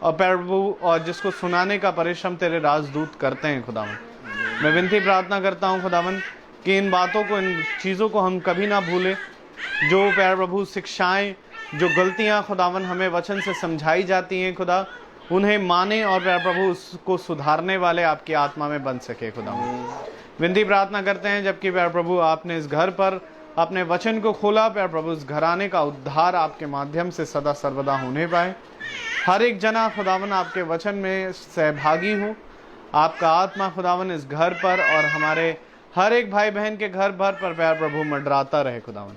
और प्यार प्रभु और जिसको सुनाने का परिश्रम तेरे राजदूत करते हैं खुदावन। मैं विनती प्रार्थना करता हूँ खुदावन कि इन बातों को, इन चीज़ों को हम कभी ना भूलें, जो प्यार प्रभु शिक्षाएं, जो गलतियाँ खुदावन हमें वचन से समझाई जाती हैं खुदा, उन्हें माने और प्यार प्रभु उसको सुधारने वाले आपकी आत्मा में बन सके खुदावन। विनती प्रार्थना करते हैं जबकि प्यार प्रभु आपने इस घर पर अपने वचन को खोला, प्यार प्रभु इस घराने का उद्धार आपके माध्यम से सदा सर्वदा होने पाए। हर एक जना खुदावन आपके वचन में सहभागी हो। आपका आत्मा खुदावन इस घर पर और हमारे हर एक भाई बहन के घर भर पर प्यार प्रभु मंडराता रहे खुदावन।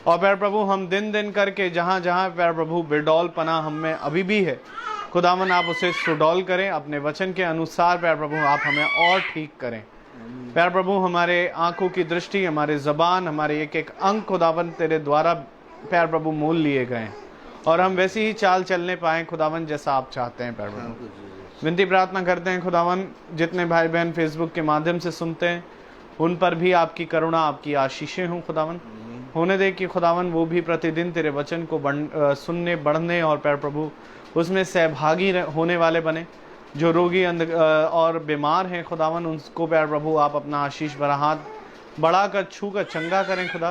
और प्यार प्रभु हम दिन दिन करके जहाँ जहाँ प्यार प्रभु बेडौल पना हम में अभी भी है खुदावन, आप उसे सुडौल करें अपने वचन के अनुसार। प्यार प्रभु आप हमें और ठीक करें। प्यार प्रभु हमारे आंखों की दृष्टि, हमारे जबान, हमारे एक एक अंग खुदावन तेरे द्वारा प्यार प्रभु मोल लिए गए और हम वैसी ही चाल चलने पाए खुदावन जैसा आप चाहते हैं। प्यार प्रभु विनती प्रार्थना करते हैं खुदावन, जितने भाई बहन फेसबुक के माध्यम से सुनते हैं उन पर भी आपकी करुणा, आपकी आशीषें हों खुदावन। होने दे कि खुदावन वो भी प्रतिदिन तेरे वचन को सुनने, बढ़ने और प्यारे प्रभु उसमें सहभागी होने वाले बने। जो रोगी और बीमार हैं खुदावन, उनको प्यारे प्रभु आप अपना आशीष भरा हाथ बढ़ाकर छू कर चंगा करें खुदा।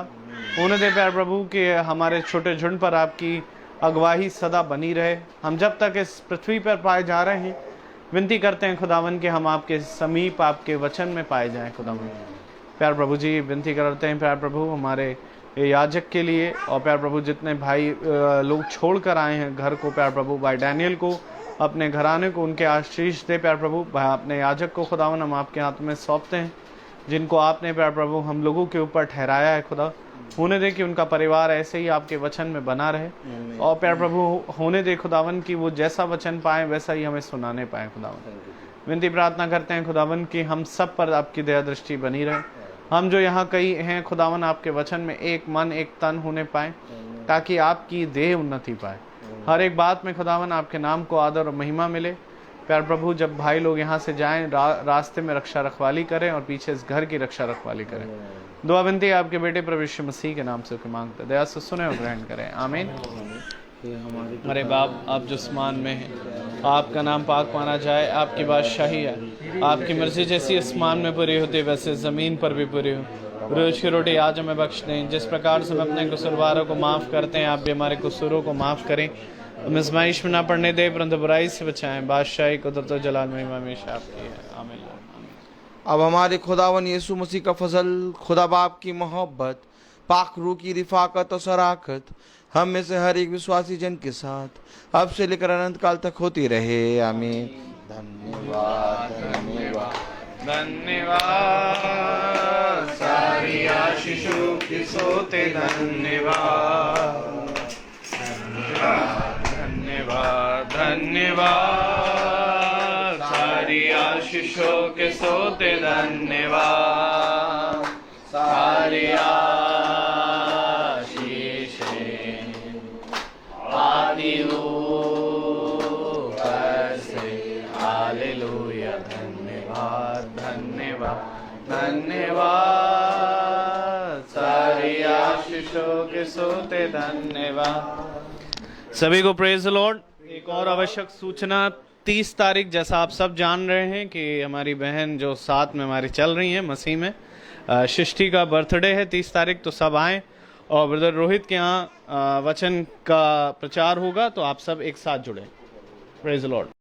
होने दे प्यारे प्रभु कि हमारे छोटे झुंड पर आपकी अगुवाई सदा बनी रहे। हम जब तक इस पृथ्वी पर पाए जा रहे हैं, विनती करते हैं खुदावन कि हम आपके समीप, आपके वचन में पाए जाएं खुदावन। प्यार प्रभु जी विनती करते हैं प्यार प्रभु हमारे याजक के लिए, और प्यार प्रभु जितने भाई लोग छोड़ कर आए हैं घर को, प्यार प्रभु भाई डैनियल को, अपने घराने को, उनके आशीष दे प्यार प्रभु। अपने याजक को खुदावन हम आपके हाथ में सौंपते हैं, जिनको आपने प्यार प्रभु हम लोगों के ऊपर ठहराया है खुदा। होने दे कि उनका परिवार ऐसे ही आपके वचन में बना रहे, और प्यार प्रभु होने दे खुदावन कि वो जैसा वचन पाए वैसा ही हमें सुनाने पाए खुदावन। विनती प्रार्थना करते हैं खुदावन कि हम सब पर आपकी दया दृष्टि बनी रहे। हम जो यहाँ कई हैं खुदावन, आपके वचन में एक मन एक तन होने पाए, ताकि आपकी देह उन्नति पाए। हर एक बात में खुदावन आपके नाम को आदर और महिमा मिले। प्यार प्रभु जब भाई लोग यहाँ से जाएं, रास्ते में रक्षा रखवाली करें और पीछे इस घर की रक्षा रखवाली करें। दुआ विनती आपके बेटे प्रभु यीशु मसीह के नाम से मांगते, दया से सुने और ग्रहण करें, आमीन। हमारे बाप आप जो आसमान में हैं, आपका नाम पाक माना जाए, आपकी बादशाही है, आपकी मर्जी जैसी आसमान में पूरी होती है वैसे ज़मीन पर भी पूरी हो। रोज की रोटी आज हमें बख्श दें, जिस प्रकार से हम अपने कसूरवारों को माफ़ करते हैं, आप भी हमारे कसूरों को माफ़ करें। हम आज़माइश में ना पड़ने दें, परंतु बुराई से बचाएं। बादशाही कुदरत और जलाल महिमा हमेशा आपकी है, आमीन।
अब हमारे खुदावन यीशु मसीह का फजल, खुदा बाप की मोहब्बत, पाक रूह की रिफाकत और शराकत हम में से हर एक विश्वासी जन के साथ अब से लेकर अनंत काल तक होती रहे, आमीन। धन्यवाद धन्यवाद
धन्यवाद, सारी आशीषों की सोते धन्यवाद, धन्यवाद धन्यवाद, सारी आशीषों के सोते धन्यवाद, सारी आशीषें आदि ऊपर से, हालेलुया। धन्यवाद धन्यवाद धन्यवाद, सारी आशीषों के सोते धन्यवाद। सभी को प्रेज द लॉर्ड। एक और आवश्यक सूचना, 30 तारीख जैसा आप सब जान रहे हैं कि हमारी बहन जो साथ में हमारी चल रही हैं मसीह में, सृष्टि का बर्थडे है 30 तारीख। तो सब आएँ, और ब्रदर रोहित के यहाँ वचन का प्रचार होगा, तो आप सब एक साथ जुड़े। Praise the Lord.